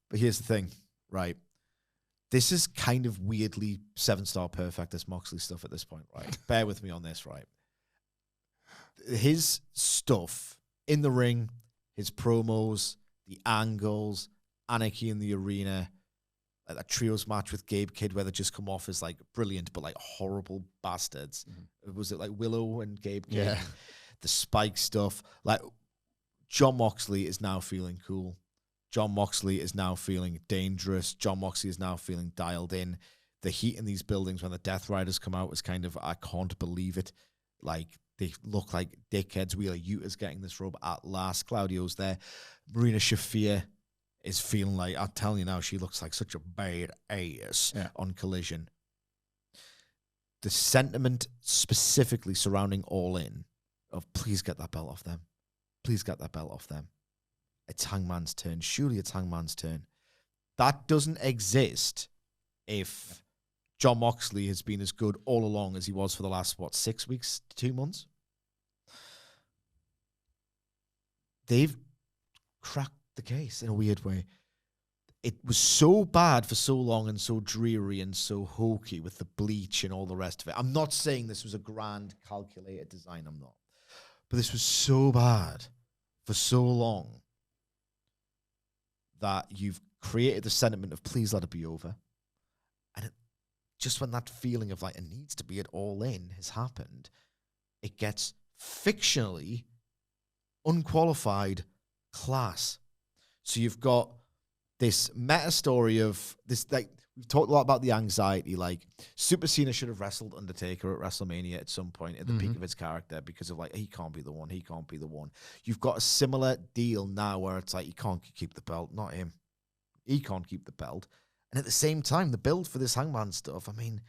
Speaker 1: But here's the thing, right? This is kind of weirdly 7-star perfect, this Moxley stuff at this point, right? Bear with me on this, right? His stuff in the ring, his promos, the angles, Anarchy in the arena, like that trios match with Gabe Kidd where they just come off as like brilliant but like horrible bastards. Mm-hmm. Was it like Willow and Gabe Kidd?
Speaker 2: Yeah.
Speaker 1: The Spike stuff. Like, John Moxley is now feeling cool. John Moxley is now feeling dangerous. John Moxley is now feeling dialed in. The heat in these buildings when the Death Riders come out is kind of, I can't believe it. Like, They look like dickheads. Wheeler Yuta's getting this rub at last. Claudio's there. Marina Shafir is feeling like, I'm telling you now, she looks like such a bad ass on Collision. The sentiment specifically surrounding All In of please get that belt off them. Please get that belt off them. It's Hangman's turn. Surely it's Hangman's turn. That doesn't exist if Jon Moxley has been as good all along as he was for the last, 6 weeks, 2 months? They've cracked the case in a weird way. It was so bad for so long and so dreary and so hokey with the bleach and all the rest of it. I'm not saying this was a grand, calculated design. I'm not. But this was so bad for so long that you've created the sentiment of please let it be over. And just when that feeling of like it needs to be at All In has happened, it gets fictionally unqualified class. So you've got this meta story of this, like, we've talked a lot about the anxiety, like Super Cena should have wrestled Undertaker at WrestleMania at some point at the peak of his character because of like, he can't be the one, he can't be the one. You've got a similar deal now where it's like, he can't keep the belt, not him. He can't keep the belt. And at the same time, the build for this Hangman stuff, I mean,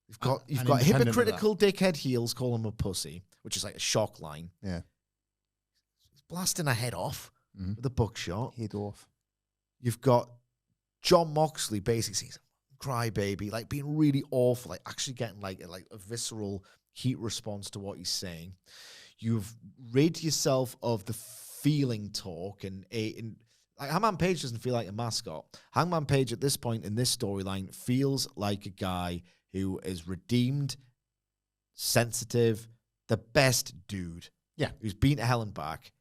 Speaker 1: you've got hypocritical dickhead heels call him a pussy, which is like a shock line.
Speaker 2: Yeah.
Speaker 1: He's blasting a head off with a buckshot.
Speaker 2: Head off.
Speaker 1: You've got Jon Moxley basically saying, crybaby, like being really awful, like actually getting like a visceral heat response to what he's saying. You've rid yourself of the feeling talk and like Hangman Page doesn't feel like a mascot. Hangman Page at this point in this storyline feels like a guy who is redeemed, sensitive, the best dude.
Speaker 2: Yeah.
Speaker 1: Who's been to hell and back.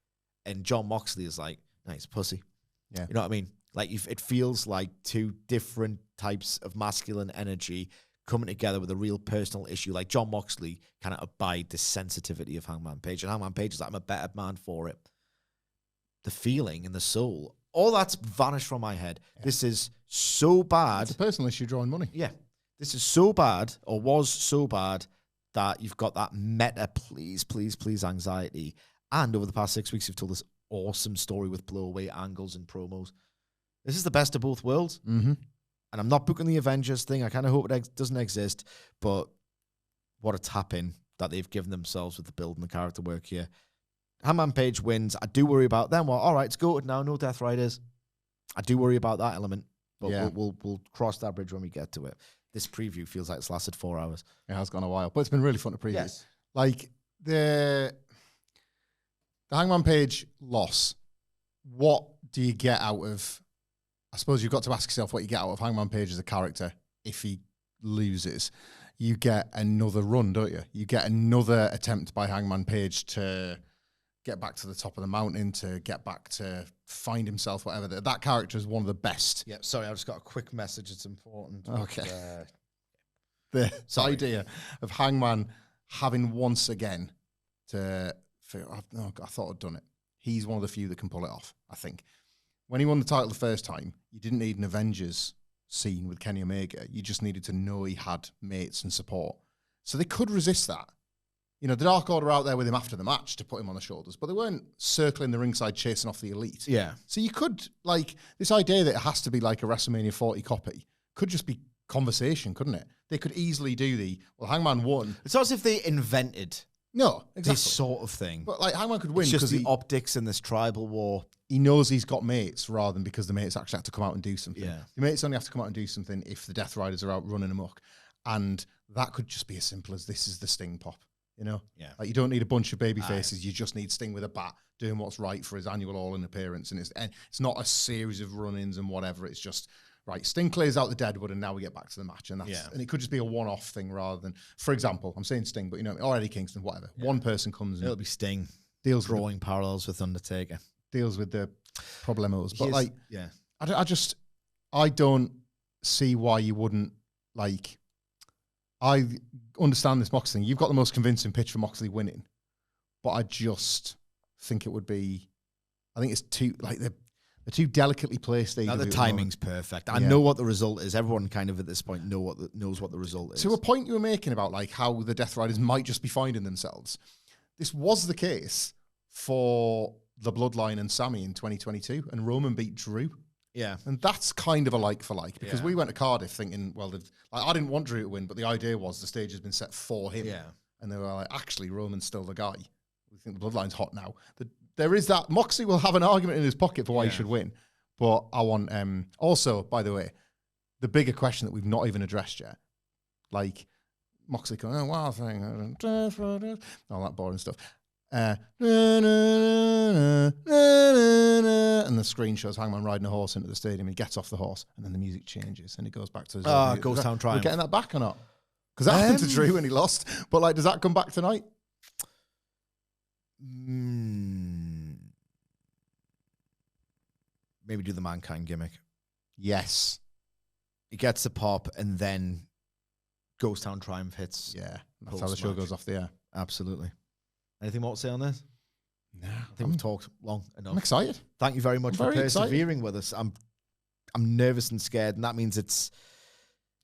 Speaker 1: And Jon Moxley is like, nice pussy.
Speaker 2: Yeah.
Speaker 1: You know what I mean? Like it feels like two different types of masculine energy coming together with a real personal issue. Like Jon Moxley cannot abide the sensitivity of Hangman Page. And Hangman Page is like, I'm a better man for it. The feeling and the soul, all that's vanished from my head. Yeah. This is so bad.
Speaker 2: It's a personal issue drawing money.
Speaker 1: Yeah. This is so bad, or was so bad, that you've got that meta please, please, please anxiety. And over the past 6 weeks, you've told this awesome story with blowaway angles and promos. This is the best of both worlds.
Speaker 2: Mm-hmm.
Speaker 1: And I'm not booking the Avengers thing. I kind of hope it doesn't exist. But what a tap-in that they've given themselves with the build and the character work here. Hangman Page wins. I do worry about them. Well, all right, it's goated now. No Death Riders. I do worry about that element. But
Speaker 2: yeah.
Speaker 1: we'll cross that bridge when we get to it. This preview feels like it's lasted 4 hours.
Speaker 2: It has gone a while. But it's been really fun to preview.
Speaker 1: Yes.
Speaker 2: Like, the Hangman Page loss, what do you get out of... I suppose you've got to ask yourself what you get out of Hangman Page as a character if he loses. You get another run, don't you? You get another attempt by Hangman Page to get back to the top of the mountain, to get back to find himself, whatever. That character is one of the best.
Speaker 1: Yeah, sorry, I just got a quick message. It's important.
Speaker 2: Okay. The idea of Hangman having once again to figure, oh, I thought I'd done it. He's one of the few that can pull it off, I think. When he won the title the first time, you didn't need an Avengers scene with Kenny Omega. You just needed to know he had mates and support. So they could resist that. You know, the Dark Order out there with him after the match to put him on the shoulders, but they weren't circling the ringside chasing off the Elite.
Speaker 1: Yeah.
Speaker 2: So you could, like, this idea that it has to be like a WrestleMania 40 copy could just be conversation, couldn't it? They could easily do Hangman won.
Speaker 1: It's not as if they invented this sort of thing.
Speaker 2: But, like, Hangman could win
Speaker 1: because the optics in this tribal war.
Speaker 2: He knows he's got mates rather than because the mates actually have to come out and do something.
Speaker 1: Yeah.
Speaker 2: The mates only have to come out and do something if the Death Riders are out running amok. And that could just be as simple as this is the Sting pop, you know?
Speaker 1: Yeah.
Speaker 2: Like, you don't need a bunch of baby faces. You just need Sting with a bat doing what's right for his annual All In appearance. And it's not a series of run-ins and whatever. It's just, right, Sting clears out the Deadwood and now we get back to the match. And and it could just be a one-off thing rather than, for example, I'm saying Sting, but, you know, or Eddie Kingston, whatever. Yeah. One person comes and
Speaker 1: it'll be Sting.
Speaker 2: Deals
Speaker 1: drawing parallels with Undertaker.
Speaker 2: Deals with the problemos. But,
Speaker 1: yeah.
Speaker 2: I don't see why you wouldn't, like, I understand this Moxley thing. You've got the most convincing pitch for Moxley winning, but I just think it would be, I think it's too, like, the They're too delicately placed.
Speaker 1: Now
Speaker 2: AEW
Speaker 1: the
Speaker 2: at
Speaker 1: timing's
Speaker 2: moment.
Speaker 1: perfect. I know what the result is. Everyone kind of at this point knows what the result is.
Speaker 2: To a point you were making about like how the Death Riders might just be finding themselves. This was the case for the Bloodline and Sammy in 2022, and Roman beat Drew.
Speaker 1: Yeah.
Speaker 2: And that's kind of a like for like, because we went to Cardiff thinking, well, I didn't want Drew to win, but the idea was the stage has been set for him.
Speaker 1: Yeah.
Speaker 2: And they were like, actually, Roman's still the guy. We think the Bloodline's hot now. There is that. Moxley will have an argument in his pocket for why he should win. But I want, also, by the way, the bigger question that we've not even addressed yet, like Moxley going, oh, wow, thing, all that boring stuff. And the screen shows Hangman riding a horse into the stadium. He gets off the horse, and then the music changes, and he goes back to his
Speaker 1: Ghost Town Triumph.
Speaker 2: We're getting that back or not? Because that happened to Drew when he lost. But like, does that come back tonight?
Speaker 1: Maybe do the Mankind gimmick.
Speaker 2: Yes.
Speaker 1: He gets the pop, and then Ghost Town Triumph hits.
Speaker 2: Yeah, that's how the show goes off the air.
Speaker 1: Absolutely. Anything more to say on this?
Speaker 2: No,
Speaker 1: I think we've talked long enough.
Speaker 2: I'm excited.
Speaker 1: Thank you very much for persevering with us. I'm nervous and scared, and that means it's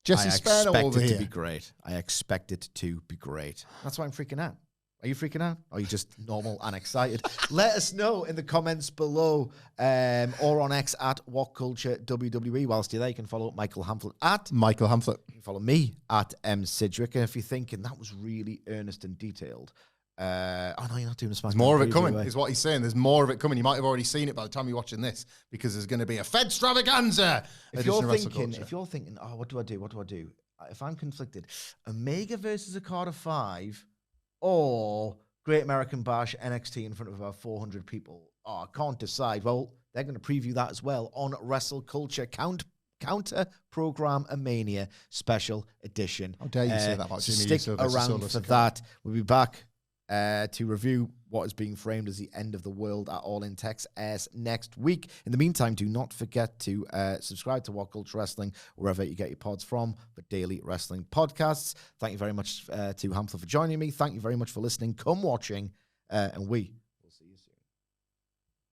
Speaker 2: Jesse Spanner over here.
Speaker 1: To be great. I expect it to be great. That's why I'm freaking out. Are you freaking out? Or are you just normal and excited? Let us know in the comments below or on X at WhatCultureWWE. Whilst you're there, you can follow Michael Hamflett at
Speaker 2: Michael Hamflett.
Speaker 1: You can follow me at Sidgwick. And if you're thinking that was really earnest and detailed, oh no, you're not doing a SmackDown.
Speaker 2: There's more of it coming, is what he's saying. There's more of it coming. You might have already seen it by the time you're watching this, because there's going to be a Fed Stravaganza.
Speaker 1: If you're thinking, oh, what do I do? What do I do? If I'm conflicted, Omega versus a card of 5, or Great American Bash NXT in front of about 400 people. Oh, I can't decide. Well, they're going to preview that as well on Wrestle Culture Counter Program Mania Special Edition.
Speaker 2: How dare you say that about Jimmy
Speaker 1: Stick around for that. We'll be back to review what is being framed as the end of the world at All In Texas next week. In the meantime, do not forget to subscribe to WhatCulture Wrestling wherever you get your pods from for daily wrestling podcasts. Thank you very much to Hamflett for joining me. Thank you very much for listening. Come watching, and we